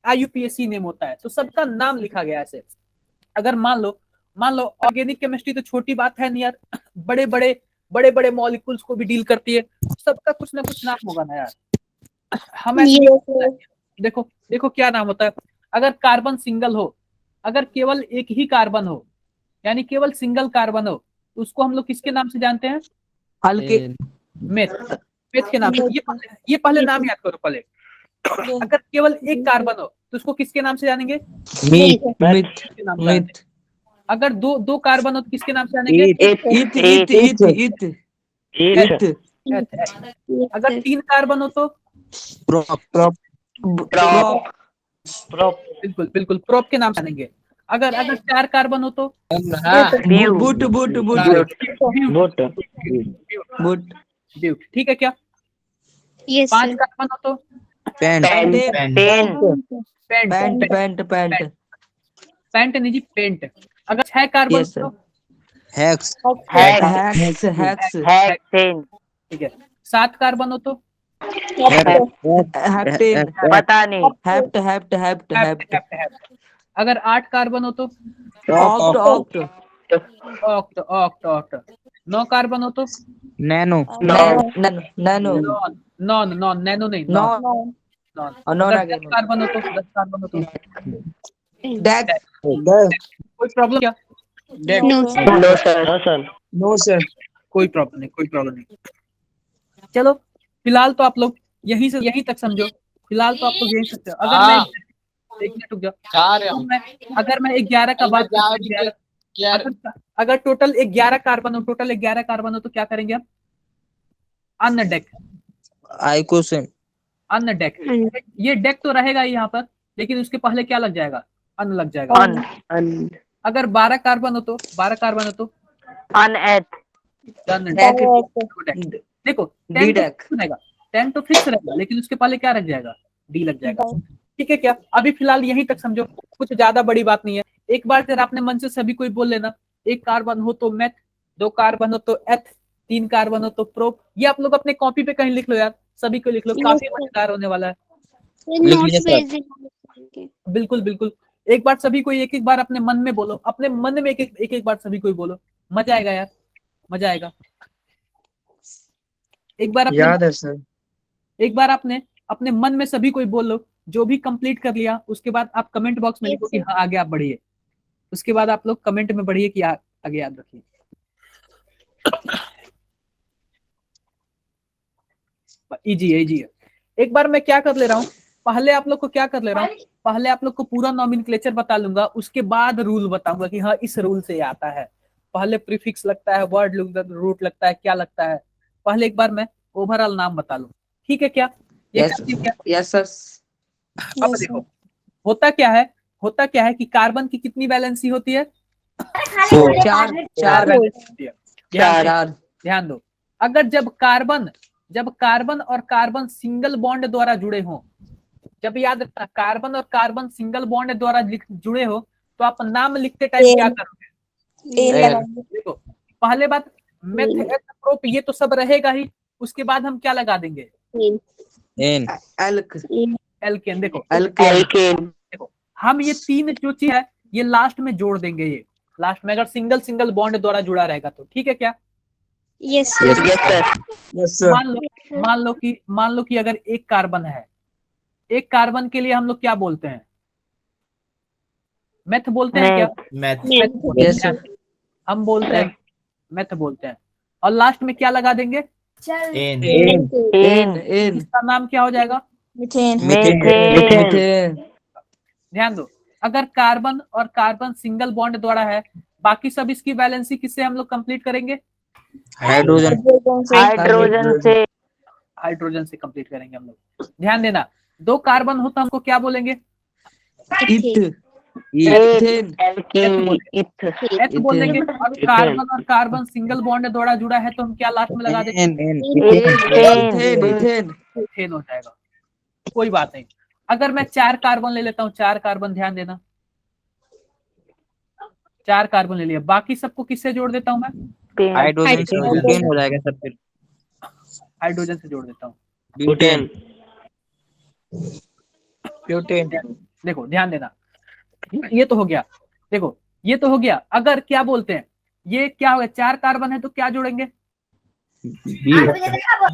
IUPAC नेम होता है। तो सबका नाम लिखा गया ऐसे। अगर मान लो ऑर्गेनिक केमिस्ट्री तो छोटी बात है नहीं यार, बड़े बड़े मॉलिक्यूल्स को भी डील करती है, सबका कुछ ना कुछ नाम होगा ना यार। हम ऐसे देखो क्या नाम होता है। अगर कार्बन सिंगल हो, अगर केवल एक ही कार्बन हो, यानी केवल सिंगल कार्बन हो, तो उसको हम लोग किसके नाम से जानते हैं, मेथ। मेथ के नाम से। ये पहले नाम याद करो पहले। अगर केवल एक कार्बन हो तो उसको किसके नाम से जानेंगे? मीट के नाम से जानेंगे। मीट अगर दो कार्बन हो तो किसके नाम से जानेंगे? ईट ईट ईट ईट ईट अगर 3 कार्बन हो तो प्रॉप प्रॉप प्रॉप बिल्कुल बिल्कुल प्रोप के नाम से जानेंगे। अगर 4 कार्बन हो तो but but but but. But but, ठीक है क्या? Yes, 5 sir. कार्बन हो तो pent pent. Pent pent pent pent नहीं जी, पेंट। अगर 6 कार्बन यस हो sir hex hex hex hexane तो ठीक है। 7 कार्बन हो तो हेप्टेन पता नहीं hept hept hept hept hept. अगर 8 कार्बन हो तो oct oct oct oct oct. 9 carbon हो तो nano nano non non nano नहीं, नॉन नॉन। नॉन अगर अगेन 10 कार्बन हो तो 10 कार्बन हो तो डेक कोई प्रॉब्लम क्या? No, sir. No sir no sir कोई प्रॉब्लम नहीं, कोई प्रॉब्लम नहीं। चलो फिलहाल तो आप लोग यहीं तक समझो। फिलहाल तो आप लोग यहीं तक। अगर मैं एक मिनट रुक जाओ। अगर मैं 11 का बात करूं, अगर टोटल 11 कार्बन हो तो क्या करेंगे हम? अन डेक। आई क्वेश्चन अन डेक। ये डेक तो रहेगा ही यहाँ पर, लेकिन उसके पहले क्या लग जाएगा? अन लग जाएगा। अगर 12 कार्बन हो तो अनएथ देखो 10 डी तो डेक फिक्स रहेगा, 10 तो फिक्स रहेगा, लेकिन उसके पहले क्या लग जाएगा? डी लग जाएगा। ठीक है क्या? अभी फिलहाल यहीं तक समझो, कुछ ज्यादा बड़ी बात नहीं है। एक बार जरा अपने मन से सभी कोई बोल लेना। 1 कार्बन हो तो मेथ, 2 कार्बन हो तो एथ, 3 कार्बन हो तो प्रोप। ये आप लोग अपने कॉपी पे कहीं लिख लो यार, सभी को लिख लो, काफी मजेदार होने वाला है। Notes based in बिल्कुल बिल्कुल। एक बार सभी को एक बार अपने मन में बोलो, अपने मन में एक बार सभी को बोलो, मजा आएगा यार, मजा आएगा। एक बार अपने याद है सर एक बार आपने अपने मन में सभी कोई बोल लो। जो भी कंप्लीट कर लिया उसके बाद आप कमेंट बॉक्स में Yes, लिखो कि sir. हाँ आगे आप बढ़िए। उसके बाद आप लोग कमेंट में बढ़िए कि आगे याद रखिए। इजी है, इजी है। एक बार मैं क्या कर ले रहा हूँ, पहले आप लोग को क्या कर ले रहा हूँ, पहले आप लोग को पूरा नॉमेनक्लेचर बता लूंगा, उसके बाद रूल बताऊंगा कि हाँ इस रूल से ये आता है। पहले प्रीफिक्स लगता है, वर्ड रूट लगता है, क्या लगता है। पहले एक बार मैं ओवरऑल नाम बता लूं, ठीक है क्या? ये यस करती हूँ क्या? यस सर अब देखो होता क्या है कि कार्बन की कितनी वैलेंसी होती है? चार चार वैलेंसी होती है। चार ध्यान दो। अगर जब कार्बन और कार्बन सिंगल बॉन्ड द्वारा जुड़े हों, जब याद रखना कार्बन और कार्बन सिंगल बॉन्ड द्वारा जुड़े हो, तो आप नाम लिखते टाइम क्या करोगे? देखो पहले बात मेथ प्रोप ये तो सब रहेगा ही, उसके बाद हम क्या लगा देंगे? N alkene. देखो एल्केन हम ये 3 जो चीज है ये लास्ट में जोड़ देंगे। ये लास्ट में अगर सिंगल बॉन्ड द्वारा जुड़ा रहेगा तो ठीक है क्या? Yes, sir. यस सर मान लो कि अगर 1 कार्बन है, 1 कार्बन के लिए हम लोग क्या बोलते हैं? मेथ बोलते हैं क्या? Yes. यस सर हम बोलते हैं मेथ बोलते हैं। और लास्ट में क्या लगा देंगे? एन इसका नाम क्या हो जाएगा? मीथेन ध्यान दो। अगर कार्बन और कार्बन सिंगल बॉन्ड द्वारा है, बाकी सब इसकी वैलेंसी किससे हम लोग कंप्लीट करेंगे? हाइड्रोजन हाइड्रोजन से कंप्लीट करेंगे हम लोग। ध्यान देना, 2 कार्बन हो तो हमको क्या बोलेंगे? इथेन एथ बोलेंगे। और कार्बन और कार्बन सिंगल बॉन्ड द्वारा जुड़ा है तो हम क्या लास्ट में लगा देंगे? इथेन इथेन हो जाएगा। कोई बात नहीं। अगर मैं 4 कार्बन ले लेता हूँ, 4 कार्बन, ध्यान देना 4 कार्बन ले लिया, बाकी सबको किससे जोड़ देता हूँ मैं? हाइड्रोजन से ब्यूटेन हो जाएगा सब फिर हाइड्रोजन से जोड़ देता हूँ। ब्यूटेन देखो ध्यान देना, ये तो हो गया। देखो ये तो हो गया। अगर क्या बोलते हैं, ये क्या हो गया? 4 कार्बन है तो क्या जोड़ेंगे?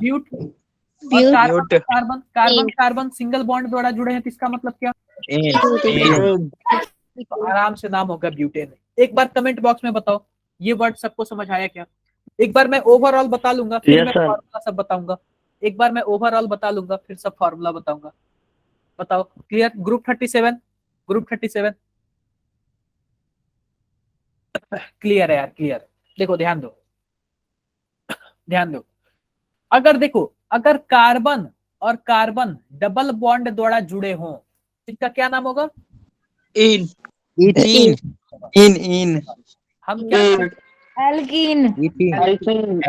ब्यूट। और कार्बन सिंगल बॉन्ड द्वारा जुड़े हैं तो इसका मतलब क्या? तो आराम से नाम होगा ब्यूटेन। एक बार कमेंट बॉक्स में बताओ ये वर्ड सबको समझ आया क्या? एक बार मैं ओवरऑल बता लूंगा, फिर मैं फार्मूला सब बताऊंगा। एक बार मैं ओवरऑल बता लूंगा, फिर सब फार्मूला बताऊंगा। बताओ क्लियर? ग्रुप 37, ग्रुप 37 क्लियर है यार, क्लियर। देखो ध्यान दो, ध्यान दो। अगर देखो, अगर कार्बन और कार्बन डबल बॉन्ड द्वारा जुड़े हों, इसका क्या नाम होगा? इन इथीन इन इन हम क्या एल्कीन। Ethene Alkene.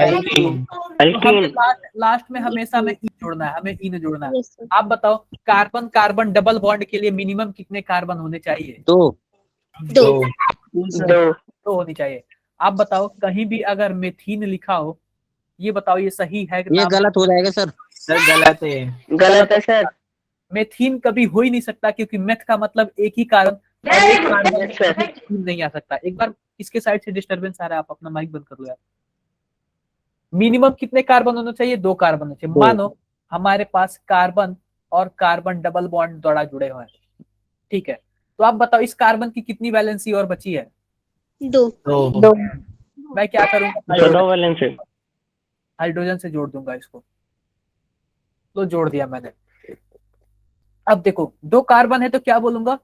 तो हमें लास्ट में हमेशा में इन जोड़ना है, हमें इन जोड़ना है। आप बताओ कार्बन कार्बन डबल बॉन्ड के लिए मिनिमम कितने कार्बन होने चाहिए? 2 दो। 2. तो होनी चाहिए। आप बताओ कहीं भी अगर मेथीन लिखा हो, ये बताओ ये सही है कि ये नाम? गलत हो जाएगा सर। गलत है सर. मेथीन कभी हो ही नहीं सकता, क्योंकि मेथ का मतलब एक ही कार्बन, और एक कार्बन Yes, sir. कभी नहीं आ सकता। एक बार इसके साइड से डिस्टरबेंस आ रहा है, आप अपना माइक बंद कर लो यार। मिनिमम कितने कार्बन होने चाहिए? 2 कार्बन होने चाहिए। दो। मानो हमारे पास कार्बन और कार्बन डबल बॉन्ड द्वारा जुड़े हुए हैं, ठीक है? तो आप बताओ इस कार्बन की कितनी वैलेंसी और बची है? दो। मैं क्या करूंगा? 2 वैलेंस है. हाइड्रोजन से जोड़ दूंगा इसको। तो जोड़ दिया मैंने। अब देखो 2 कार्बन है तो क्या बोलूंगा?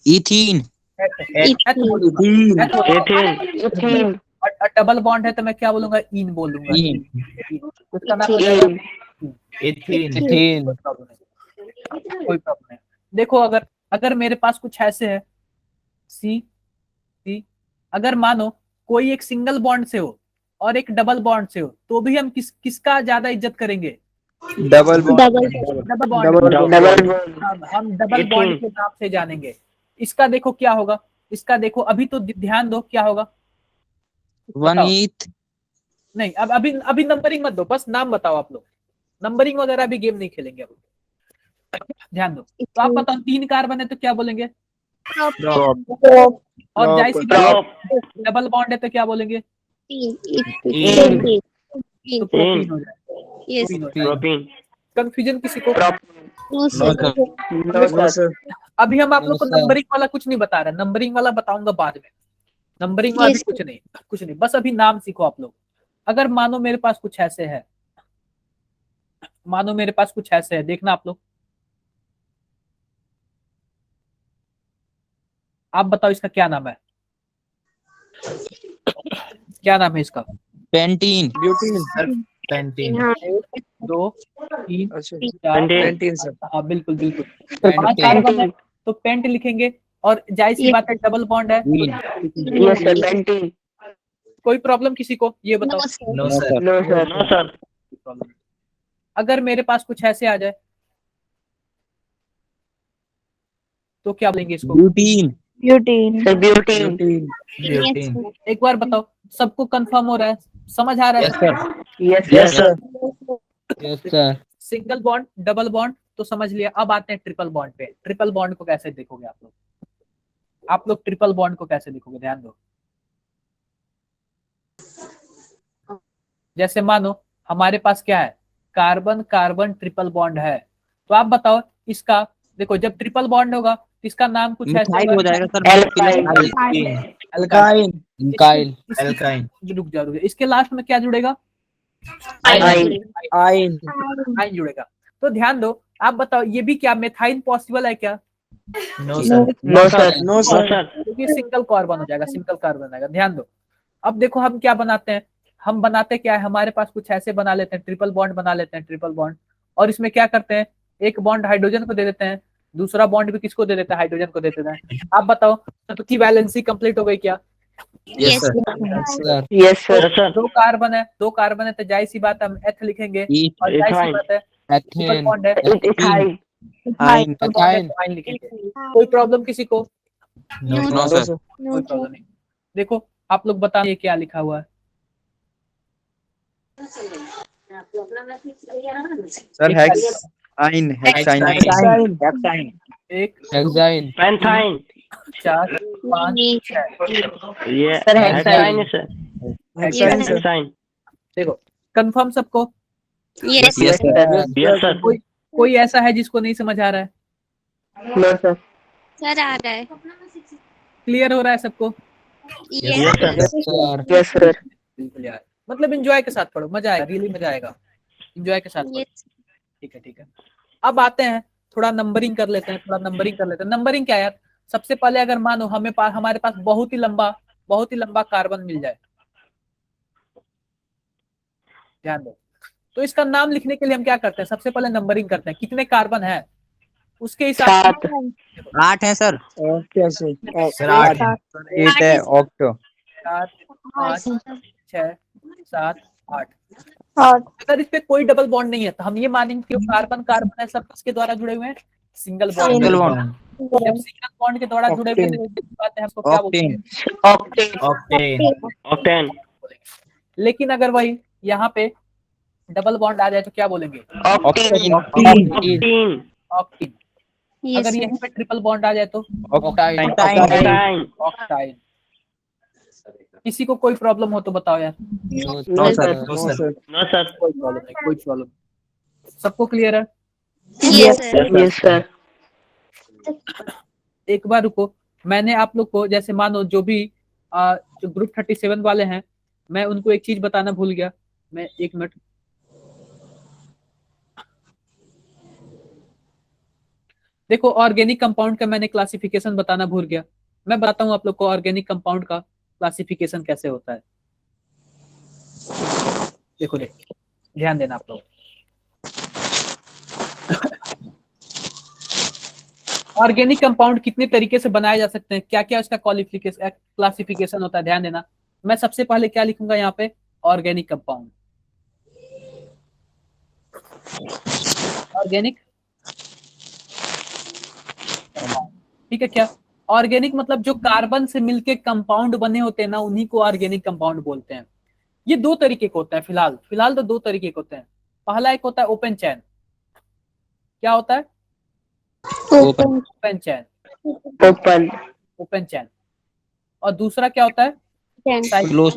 इथीन एच बोलूंगा। Ethene. और डबल बॉन्ड है तो मैं क्या बोलूंगा? इन बोलूंगा। इन तो इसका नाम हो जाएगा इथीन कोई प्रॉब्लम नहीं, कोई प्रॉब्लम नहीं। देखो अगर अगर मेरे पास कुछ ऐसे है सी सी, अगर मानो कोई एक सिंगल बॉन्ड से हो और एक डबल बॉन्ड से हो, तो भी हम किसका ज्यादा इज्जत करेंगे? Double double bond. हम डबल बॉन्ड Ethene. के नाम से जानेंगे। इसका देखो क्या होगा, इसका देखो अभी तो ध्यान दो क्या होगा। वन बताओ। ईथ नहीं अब अभी अभी नंबरिंग मत दो, बस नाम बताओ आप लोग। नंबरिंग वगैरह अभी गेम नहीं खेलेंगे अब। ध्यान दो। तो आप बताओ 3 कार्बन है तो क्या बोलेंगे? और जाहिर सी बात डबल बॉन्ड है तो क्या बोलेंगे? तो प्रोटीन हो जाएगा। Propene. कंफ्यूजन किसी को? No sir. अभी हम आप लोग को No, sir. नंबरिंग वाला कुछ नहीं बता रहा, नंबरिंग वाला बताऊंगा बाद में। नंबरिंग वाला भी Yes, कुछ नहीं, बस अभी नाम सीखो आप लोग। अगर मानो मेरे पास कुछ ऐसे है, मानो मेरे पास कुछ ऐसे है, देखना आप लोग। आप बताओ इसका क्या नाम है? क्या नाम है इसका? Pentene pentene. हाँ। 2 3 Pentane. 4। हाँ बिल्कुल बिल्कुल। 5 कार्बन है तो पेंट लिखेंगे, और जाहिर सी बात है डबल बॉन्ड है। Yes, sir. Pentane. कोई प्रॉब्लम किसी को? ये बताओ। No sir. No, sir. No, sir. Problem. अगर मेरे पास कुछ ऐसे आ जाए तो क्या बोलेंगे इसको? Butene Sir, butane. एक बार बताओ, सबको कंफर्म हो रहा है, समझ आ रहा है? Yes, sir. Yes sir single bond double bond तो समझ लिया। अब आते हैं ट्रिपल बॉन्ड पे। ट्रिपल बॉन्ड को कैसे देखोगे आप लोग? आप लोग ट्रिपल बॉन्ड को कैसे देखोगे? ध्यान दो। जैसे मानो हमारे पास क्या है, कार्बन कार्बन ट्रिपल बॉन्ड है, तो आप बताओ इसका। देखो जब ट्रिपल बॉन्ड होगा तो इसका नाम कुछ ऐसे मिथाइल हो जाएगा सर। Alkyne. अल्काइन रुक जा, इसके लास्ट में क्या जुड़ेगा? Aine. आइन आइन जुड़ेगा। तो ध्यान दो, आप बताओ ये भी क्या मेथाइन पॉसिबल है क्या? No, sir. No, sir. क्योंकि सिंगल कार्बन हो जाएगा, सिंगल कार्बन आएगा। ध्यान दो। अब देखो हम क्या बनाते हैं, हम बनाते क्या है, हमारे पास कुछ ऐसे बना लेते हैं, ट्रिपल बॉन्ड बना लेते हैं, ट्रिपल बॉन्ड। और इसमें क्या करते हैं, एक बॉन्ड हाइड्रोजन को दे देते हैं, दूसरा बॉन्ड भी किसको दे देते हैं? हाइड्रोजन को दे देते हैं। आप बताओ सबकी वैलेंसी कंप्लीट हो गई क्या? Yes sir Yes, sir. 2 carbon है, 2 कार्बन है तो जाहिर सी बात हम एथ लिखेंगे, और जाहिर सी बात है ट्रिपल बॉन्ड है, Ethyl. आइन ट्रिपल बॉन्ड है तो आइन लिखेंगे। कोई प्रॉब्लम किसी को? नो सर कोई प्रॉब्लम नहीं। देखो आप लोग बताओ ये क्या लिखा हुआ है? सर हेक्स आइन हेक्साइन हेक्साइन एक hexyne Pentyne. 4 5 Yeah. Sir, Hexane, sir. Hexane. देखो कंफर्म सबको? Yes yes sir Yes, sir. कोई ऐसा है जिसको नहीं समझ आ रहा है? No, sir. सर आ रहा है। क्लियर हो रहा है सबको? Yes, sir. Sir Yes, sir. बिल्कुल यार, मतलब एंजॉय के साथ पढ़ो, मजा आएगा, रियली मजा आएगा, एंजॉय के साथ पढ़ो। यस ठीक है ठीक है। अब आते हैं थोड़ा नंबरिंग कर लेते हैं। नंबरिंग क्या है यार, सबसे पहले अगर मानो हमारे पास बहुत ही लंबा कार्बन मिल जाए, ध्यान दो, तो इसका नाम लिखने के लिए हम क्या करते हैं, सबसे पहले नंबरिंग करते हैं, कितने कार्बन है उसके हिसाब से। 8 है सर। कैसे सर 8 है। 8 है ऑक्टो 4 5 6 7 8। 8 अगर इस पे कोई डबल बॉन्ड नहीं है तो हम ये मानेंगे कि कार्बन है, सब किसके द्वारा जुड़े हुए हैं, सिंगल बॉन्ड। Single bond. जब सिंगल बॉन्ड के द्वारा जुड़े हुए हैं, बात है, हमको क्या बोलेंगे, ऑक्टेन। ऑक्टेन। लेकिन अगर वही यहाँ पे डबल बॉन्ड आ जाए तो क्या बोलेंगे, ऑक्टीन। ऑक्टीन। Yes, अगर sir. यहीं पे ट्रिपल बॉन्ड आ जाए तो ऑक्टाइन ऑक्टाइन। ऑक्टाइन। किसी को कोई प्रॉब्लम हो तो बताओ यार। No sir. No sir. No sir. कोई प्रॉब्लम नहीं, कोई प्रॉब्लम, सबको क्लियर है। Yes, sir. Yes sir. एक बार रुको, मैंने आप लोग को जैसे मानो जो भी जो ग्रुप 37 वाले हैं, मैं उनको एक चीज बताना भूल गया, मैं 1 मिनट, देखो ऑर्गेनिक कंपाउंड का मैंने क्लासिफिकेशन बताना भूल गया, मैं बताता हूँ आप लोग को ऑर्गेनिक कंपाउंड का क्लासिफिकेशन कैसे होता है। देखो ध्यान देना आप लोग, ऑर्गेनिक कंपाउंड कितने तरीके से बनाए जा सकते हैं, क्या क्या उसका क्लासिफिकेशन होता है, ध्यान देना। मैं सबसे पहले क्या लिखूंगा यहाँ पे, ऑर्गेनिक कंपाउंड, ऑर्गेनिक, ठीक है। क्या ऑर्गेनिक मतलब जो कार्बन से मिलके कंपाउंड बने होते हैं ना, उन्हीं को ऑर्गेनिक कंपाउंड बोलते हैं। ये 2 तरीके के होता है, फिलहाल तो 2 तरीके के होते हैं। पहला एक होता है ओपन चैन, क्या होता है, ओपन चैन, ओपन चैन। और दूसरा क्या होता है, क्लोज।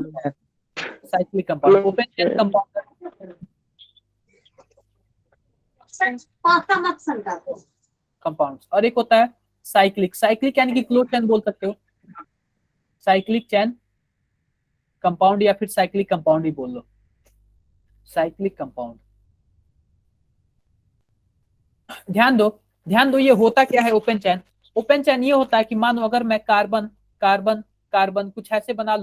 Cyclic compound. ओपन चैन कंपाउंड, और एक होता है साइक्लिक यानी कि क्लोज चैन बोल सकते हो, साइक्लिक चैन कंपाउंड या फिर साइक्लिक कंपाउंड ही बोल लो, साइक्लिक कंपाउंड। ध्यान दो ये होता क्या है ओपन चैन। ओपन चैन ये होता है कि मानो अगर मैं कार्बन कुछ ऐसे बना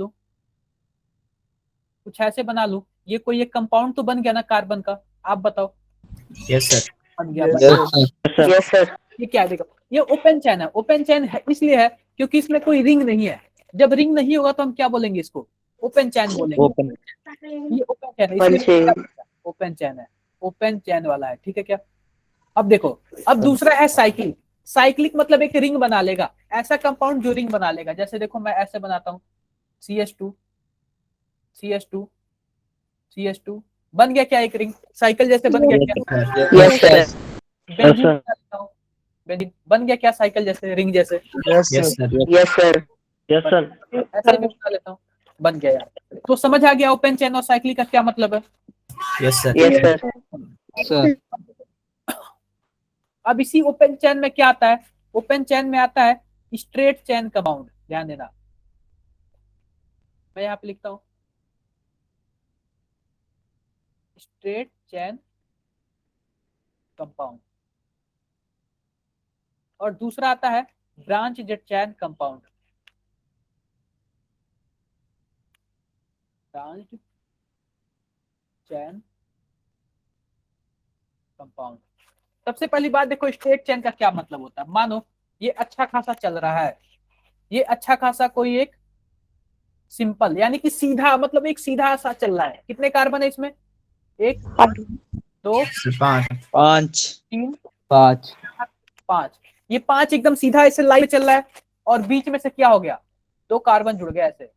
लूं, ये कोई एक कंपाउंड तो बन गया ना कार्बन का, आप बताओ। Yes sir. बन गया, यस सर। ये क्या है, देखो ये ओपन चैन है। ओपन चैन इसलिए है क्योंकि इसमें कोई रिंग नहीं है, जब रिंग नहीं होगा तो हम क्या बोलेंगे, इसको ओपन चैन बोलेंगे। ओपन। ये ओपन चैन है, इसलिए ओपन चैन है, ओपन चैन वाला है, ठीक है क्या। अब देखो, अब दूसरा है साइक्लिक मतलब एक रिंग बना लेगा, ऐसा कंपाउंड जो रिंग बना लेगा। जैसे देखो मैं ऐसे बनाता हूँ, CH2 बन गया क्या, एक रिंग साइकिल जैसे बन गया क्या। Yes sir. बेंजीन बेंजीन बन गया क्या, साइकिल जैसे, रिंग जैसे। Yes sir. Yes sir. Yes sir. ऐसे भी बना लेता हूँ, बन गया यार। तो समझ आ गया ओपन चैन और साइक्लिक का क्या मतलब है। Yes sir. Yes sir. Sir अब इसी ओपन चैन में क्या आता है, ओपन चैन में आता है स्ट्रेट चैन कंपाउंड। ध्यान देना, मैं यहाँ पे लिखता हूँ स्ट्रेट चैन कंपाउंड, और दूसरा आता है ब्रांच चैन कंपाउंड, ब्रांच चैन कंपाउंड। सबसे पहली बात देखो, स्ट्रेट चैन का क्या मतलब होता है। मानो ये अच्छा खासा चल रहा है, ये अच्छा खासा कोई एक सिंपल यानी कि सीधा, मतलब एक सीधा सा चल रहा है। कितने कार्बन है इसमें, 1 2 5 3 5 5। ये 5 एकदम सीधा ऐसे लाइन चल रहा है, और बीच में से क्या हो गया, 2 कार्बन जुड़ गया, ऐसे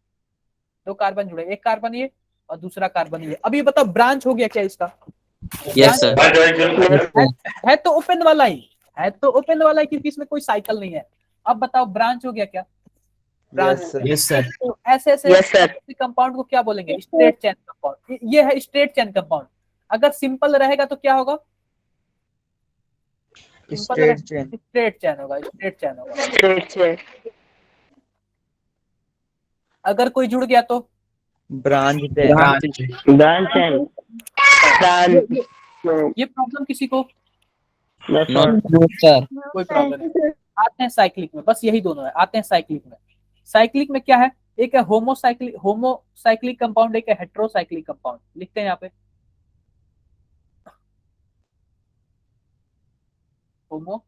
2 कार्बन जुड़े, एक कार्बन ये और दूसरा कार्बन ये। अब ये बताओ ब्रांच हो गया क्या इसका। Yes sir. है तो ओपन वाला ही, क्योंकि इसमें कोई साइकिल नहीं है। अब बताओ ब्रांच हो गया क्या, ब्रांच। Yes sir. तो ऐसे कंपाउंड को क्या बोलेंगे, स्ट्रेट चैन कंपाउंड। ये है स्ट्रेट चैन कंपाउंड। अगर सिंपल रहेगा तो क्या होगा, स्ट्रेट चैन स्ट्रेट चैन होगा। अगर कोई जुड़ गया तो ब्रांच ब्रांच चैन। ये प्रॉब्लम किसी को, No, sir. Not know sir कोई प्रॉब्लम नहीं। आते हैं साइक्लिक में, बस यही दोनों है। आते हैं साइक्लिक में। साइक्लिक में क्या है, एक है होमोसाइक्लिक कंपाउंड, एक है हेट्रोसाइक्लिक कंपाउंड। लिखते हैं यहाँ पे होमोसाइक्लिक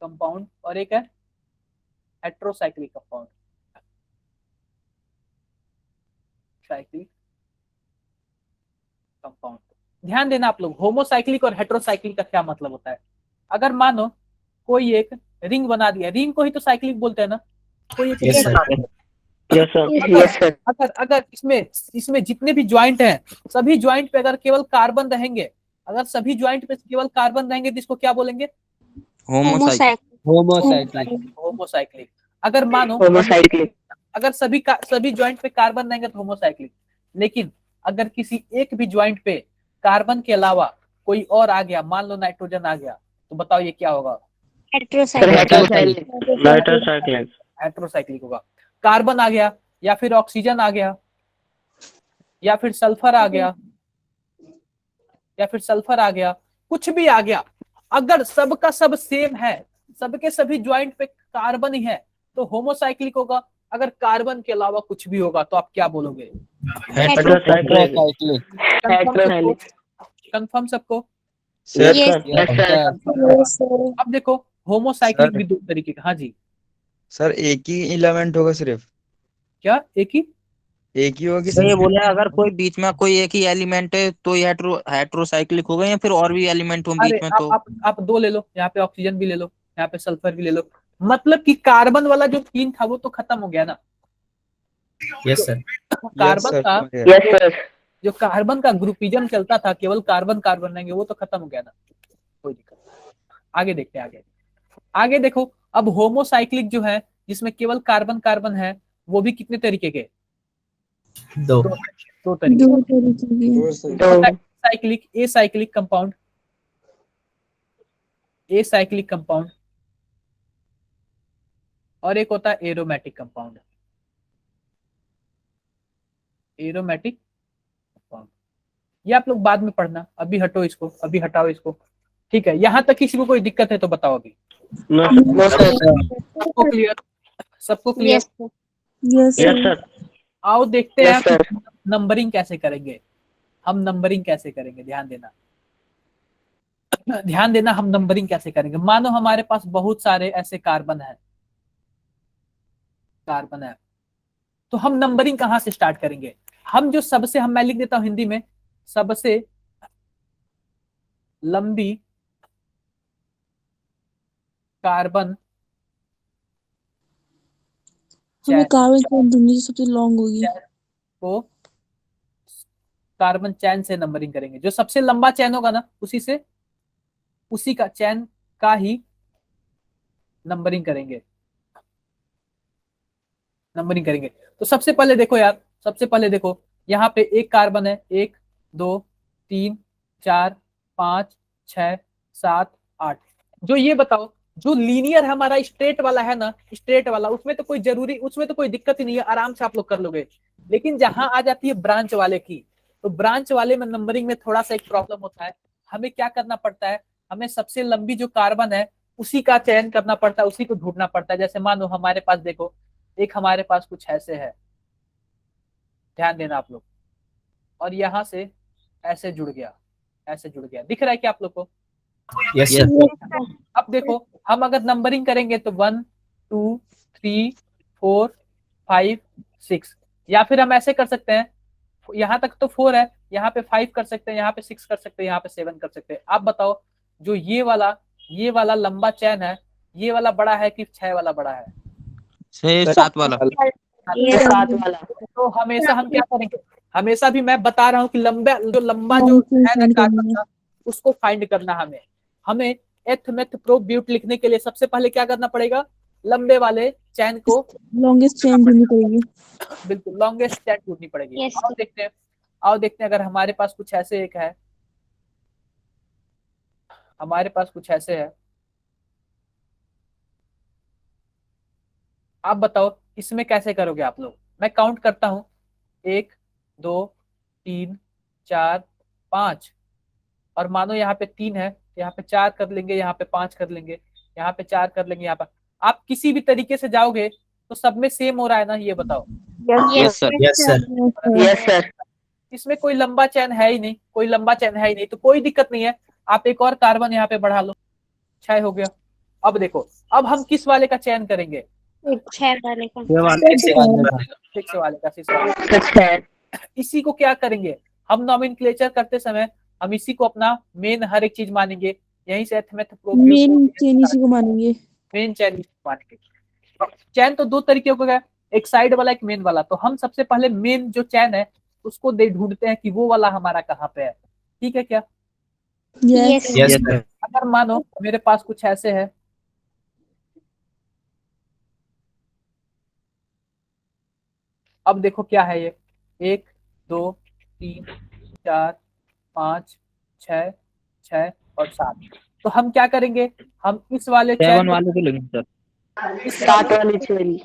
कंपाउंड और एक है हेट्रोसाइक्लिक कंपाउंड। साइक्लिक कंपाउंड, ध्यान देना आप लोग, होमोसाइक्लिक और हेट्रोसाइक्लिक का क्या मतलब होता है। अगर मानो कोई एक रिंग बना दिया, रिंग को ही तो साइक्लिक बोलते हैं ना। कोई एक Yes, रिंग sir. बना दिया, Yes, sir. Yes, sir. अगर अगर इसमें जितने भी ज्वाइंट हैं, सभी ज्वाइंट पे अगर केवल कार्बन रहेंगे, अगर सभी ज्वाइंट पे केवल कार्बन रहेंगे तो इसको क्या बोलेंगे? होमोसाइकिल Homocycle. होमोसाइक्लिक। अगर मानो Homocyclic. अगर सभी ज्वाइंट पे कार्बन रहेंगे तो होमोसाइक्लिक। लेकिन अगर किसी एक भी ज्वाइंट पे कार्बन के अलावा कोई और आ गया, मान लो नाइट्रोजन आ गया, तो बताओ ये क्या होगा? Heterocycle. Heterocyclic. Heterocyclic. हेट्रोसाइक्लिक होगा। कार्बन आ गया या फिर ऑक्सीजन आ गया या फिर सल्फर आ गया कुछ भी आ गया, अगर सबका सब सेम है, सबके सभी ज्वाइंट पे कार्बन ही है, तो होमोसाइक्लिक होगा। अगर कार्बन के अलावा कुछ भी होगा तो आप क्या बोलोगे? Heterocyclic. Heterocyclic. कंफर्म सबको? Sir Yes, Yes, sir. Yes, sir. अब देखो होमोसाइक्लिक सर। भी दो तरीके का। हाँ जी, सर एक ही एलिमेंट होगा सिर्फ, क्या एक ही? एक ही होगी तो ये सिर्फ। बोले अगर कोई बीच में कोई एक ही एलिमेंट है तो ये हेट्रोसाइक्लिक होगा, या फिर और भी एलिमेंट हो अरे बीच में तो? आप दो ले लो, यहाँ पे ऑक्सीजन भी ले लो, यहाँ पे सल्फर भी ले लो। मतलब कि कार्बन वाला जो तीन था वो तो खत्म हो गया ना। Yes, sir. कार्बन सर का Yes, sir. जो कार्बन का ग्रुपिज्म चलता था, केवल कार्बन कार्बन रहेंगे, वो तो खत्म हो गया ना। कोई दिक्कत नहीं। आगे देखते हैं, आगे देखो। अब होमोसाइक्लिक जो है, जिसमें केवल कार्बन कार्बन है, वो भी कितने तरीके के? दो. दो तरीके। Cyclic acyclic compound, acyclic compound, और एक होता है एरोमेटिक कंपाउंड। एरोमेटिक कंपाउंड ये आप लोग बाद में पढ़ना, अभी हटो इसको, अभी हटाओ इसको। ठीक है, यहां तक किसी को कोई दिक्कत है तो बताओ अभी। No, no, sir. सबको क्लियर? सबको clear? Yes, sir. Yes, Yes, sir. आओ देखते हैं Yes, sir. नंबरिंग कैसे करेंगे। हम नंबरिंग कैसे करेंगे, ध्यान देना, ध्यान देना। हम नंबरिंग कैसे करेंगे? मानो हमारे पास बहुत सारे ऐसे कार्बन है, तो हम नंबरिंग कहां से स्टार्ट करेंगे? हम जो सबसे, हम मैं लिख देता हूं हिंदी में, सबसे लंबी कार्बन चैन कार्बन चैन ढूंढनी सबसे लॉन्ग होगी। को कार्बन चैन से नंबरिंग करेंगे। जो सबसे लंबा चैन होगा ना, उसी का चैन का ही नंबरिंग करेंगे। तो सबसे पहले देखो यार, यहाँ पे एक कार्बन है, 1 2 3 4 5 6 7 8। जो ये बताओ, जो लीनियर हमारा स्ट्रेट वाला है ना, स्ट्रेट वाला, उसमें तो कोई दिक्कत ही नहीं है, आराम से आप लोग कर लोगे। लेकिन जहां आ जाती है ब्रांच वाले की, तो ब्रांच वाले में नंबरिंग में थोड़ा सा एक प्रॉब्लम होता है। हमें क्या करना पड़ता है? हमें सबसे लंबी जो कार्बन है उसी का चयन करना पड़ता है, उसी को ढूंढना पड़ता है। जैसे मानो हमारे पास देखो, एक हमारे पास कुछ ऐसे है, ध्यान देना आप लोग, और यहां से ऐसे जुड़ गया, दिख रहा है क्या आप लोग को? Yes, sir. अब देखो, हम अगर नंबरिंग करेंगे तो 1 2 3 4 5 6, या फिर हम ऐसे कर सकते हैं, यहाँ तक तो 4 है, यहाँ पे 5 कर सकते हैं, यहाँ पे 6 कर सकते हैं, यहाँ पे 7 कर सकते हैं। आप बताओ, जो ये वाला लंबा चैन है, ये वाला बड़ा है कि 6 वाला बड़ा है? 6 7 वाला। Yes, सात वाला. तो हमेशा हम क्या करेंगे? हमेशा भी मैं बता रहा हूँ कि लंबा जो है ना कार्बन का, उसको फाइंड करना। हमें एथ मेथ प्रो ब्यूट लिखने के लिए सबसे पहले क्या करना पड़ेगा? लंबे वाले चैन को, लॉन्गेस्ट चैन ढूंढनी पड़ेगी। बिल्कुल लॉन्गेस्ट चैन ढूंढनी पड़ेगी। Yes. आओ देखते हैं अगर हमारे पास कुछ ऐसे एक है, आप बताओ इसमें कैसे करोगे आप लोग? मैं काउंट करता हूं, 1 2 3 4 5, और मानो यहाँ पे 3 है, यहाँ पे 4 कर लेंगे, यहाँ पे 5 कर लेंगे, यहाँ पे 4 कर लेंगे, यहाँ पर आप किसी भी तरीके से जाओगे तो सब में सेम हो रहा है ना, ये बताओ। Yes sir. Yes, sir. Yes, sir. इसमें कोई लंबा चैन है ही नहीं, कोई लंबा चैन है ही नहीं, तो कोई दिक्कत नहीं है। आप एक और कार्बन यहाँ पे बढ़ा लो, 6 हो गया। अब देखो, अब हम किस वाले का चयन करेंगे? 6 वाले का। 6 वाले का, 6 वाले का। Six है। इसी को क्या करेंगे हम, नॉमेनक्लेचर करते समय हम इसी को अपना मेन हर एक चीज मानेंगे। यहीं से मेन चेन इसी को मानेंगे। मेन चैन मानेंगे। चैन तो 2 तरीके का है, एक साइड वाला, एक मेन वाला। तो हम सबसे पहले मेन जो चैन है उसको ढूंढते हैं कि वो वाला हमारा कहाँ पे है। ठीक है क्या? यस। Yes, sir. अगर मानो मेरे पास कुछ ऐसे है, अब देखो क्या है ये, 1 2 3 4 5 6 6 और 7। तो हम क्या करेंगे, हम इस वाले 7 चैन वाले को लेंगे सर। इस 7 वाली चेन।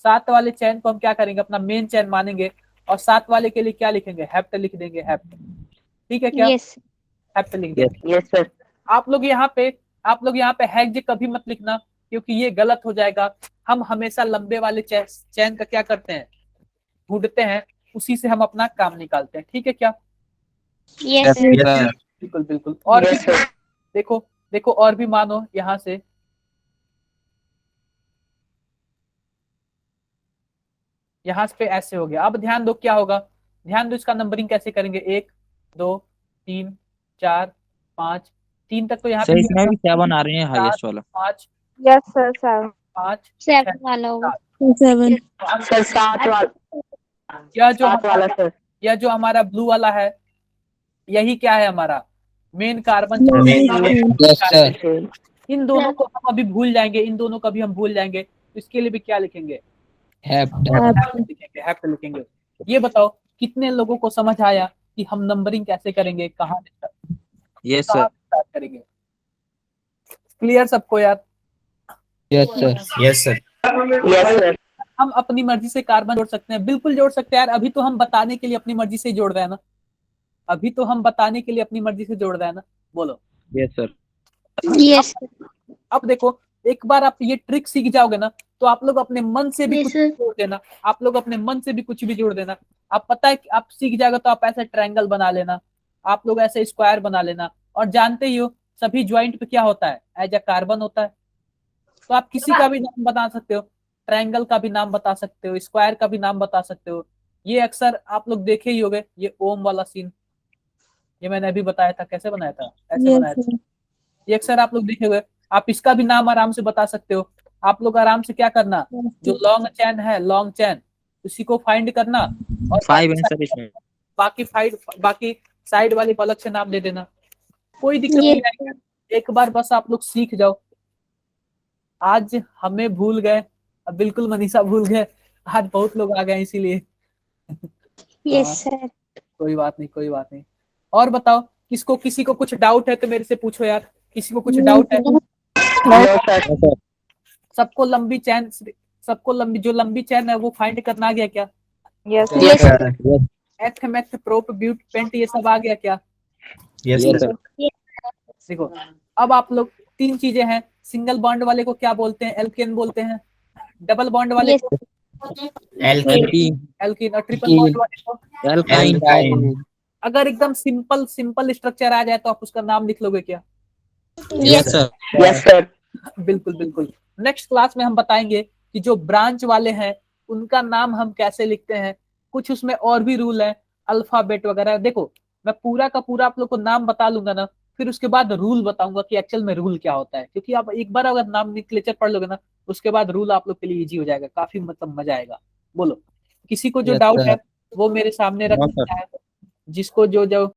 7 वाले चैन को हम क्या करेंगे, अपना मेन चैन मानेंगे, और 7 वाले के लिए क्या लिखेंगे, हेप्ट लिख देंगे, हेप्ट। ठीक है क्या? यस। हेप्ट लिख देंगे। Yes, sir. आप लोग यहाँ पे हैग कभी मत लिखना, क्योंकि ये गलत हो जाएगा। हम हमेशा लंबे वाले चैन का क्या करते हैं, ढूंढते हैं, उसी से हम अपना काम निकालते हैं। ठीक है क्या? यस। Yes, sir. बिल्कुल बिल्कुल। और Yes, भी sir. देखो और भी मानो यहाँ से यहाँ पे ऐसे हो गया। अब ध्यान दो क्या होगा, ध्यान दो इसका नंबरिंग कैसे करेंगे, 1 2 3 4 5, 3 तक तो यहाँ सर पे इसमें भी 7 आ रहे हैं, हाईएस्ट वाला। 5 Yes, sir. 7. 5 7 वाला होगा। 7। Sir, 7 वाला। यह जो 7 वाला sir. यह जो हमारा ब्लू वाला है, यही क्या है, हमारा main carbon. Yes, sir. Chain. इन दोनों को हम अभी भूल जाएंगे, इन दोनों को भी हम भूल जाएंगे, तो इसके लिए भी क्या लिखेंगे, Hept. हैप्ट लिखेंगे। ये बताओ कितने लोगों को समझ आया कि हम नंबरिंग कैसे करेंगे, कहाँ यस सर। स्टार्ट करेंगे? क्लियर सबको यार? Yes, sir. Yes, sir. Yes, sir. हम अपनी मर्जी से कार्बन जोड़ सकते हैं, बिल्कुल जोड़ सकते हैं यार। अभी तो हम बताने के लिए अपनी मर्जी से जोड़ रहे हैं ना, अभी तो हम बताने के लिए अपनी मर्जी से जोड़ रहे हैं ना, बोलो। Yes sir. यस। अब देखो, एक बार आप ये ट्रिक सीख जाओगे ना, तो आप लोग अपने मन से भी Yes, कुछ sir. जोड़ देना, आप लोग अपने मन से भी कुछ भी जोड़ देना। आप पता है कि आप सीख जाएगा तो आप ऐसे ट्रायंगल बना लेना, आप लोग ऐसे स्क्वायर बना लेना। और जानते ही हो सभी ज्वाइंट पे क्या होता है, एज अ कार्बन होता है। तो आप किसी का भी नाम बता सकते हो, ट्रायंगल का भी नाम बता सकते हो, स्क्वायर का भी नाम बता सकते हो। ये अक्सर आप लोग देखे ही होंगे, ये ओम वाला सीन, ये मैंने अभी बताया था, कैसे बनाया था, ऐसे बनाया था। ये अक्सर आप लोग देखे हुए। आप इसका भी नाम आराम से बता सकते हो। आप लोग आराम से क्या करना, जो लॉन्ग चैन है, लॉन्ग चैन, उसी को फाइंड करना, और 5 आंसर इसमें। बाकी साइड वाले को अलग से नाम दे देना, कोई दिक्कत नहीं है। एक बार बस आप लोग सीख जाओ। आज हमें भूल गए, अब बिल्कुल मनीषा भूल गए, आज बहुत लोग आ गए इसीलिए। Yes sir. कोई बात नहीं, कोई बात नहीं। और बताओ, किसी को कुछ डाउट है तो मेरे से पूछो यार, किसी को कुछ डाउट है? No, sir. सबको जो लंबी चैन है वो फाइंड करना आ गया क्या? Yes, sir. Yes, sir. एथ मेथ प्रोप ब्यूट पेंट ये सब आ गया क्या? Yes, sir. देखो, अब आप लोग 3 चीजें हैं। सिंगल बॉन्ड वाले को क्या बोलते हैं, एल्केन बोलते हैं। डबल बॉन्ड वाले Yes. को Alkene. एल्कीन, और ट्रिपल बॉन्ड वाले को एल्काइन। Alkyne. अगर एकदम सिंपल स्ट्रक्चर आ जाए तो आप उसका नाम लिख लोगे क्या? Yes sir. Yes, sir. बिल्कुल बिल्कुल। नेक्स्ट क्लास में हम बताएंगे कि जो ब्रांच वाले हैं उनका नाम हम कैसे लिखते हैं। कुछ उसमें और भी रूल है, अल्फाबेट वगैरह। देखो, मैं पूरा का पूरा आप लोग को नाम बता लूंगा ना, फिर उसके बाद रूल बताऊंगा कि एक्चुअल में रूल क्या होता है। क्योंकि आप एक बार अगर नाम लिटरेचर पढ़ लोगे ना, उसके बाद रूल आप लोग के लिए इजी हो जाएगा, काफी मतलब मजा आएगा। बोलो, किसी को जो Yes, डाउट sir. है वो मेरे सामने रख No, सकता है, जिसको जो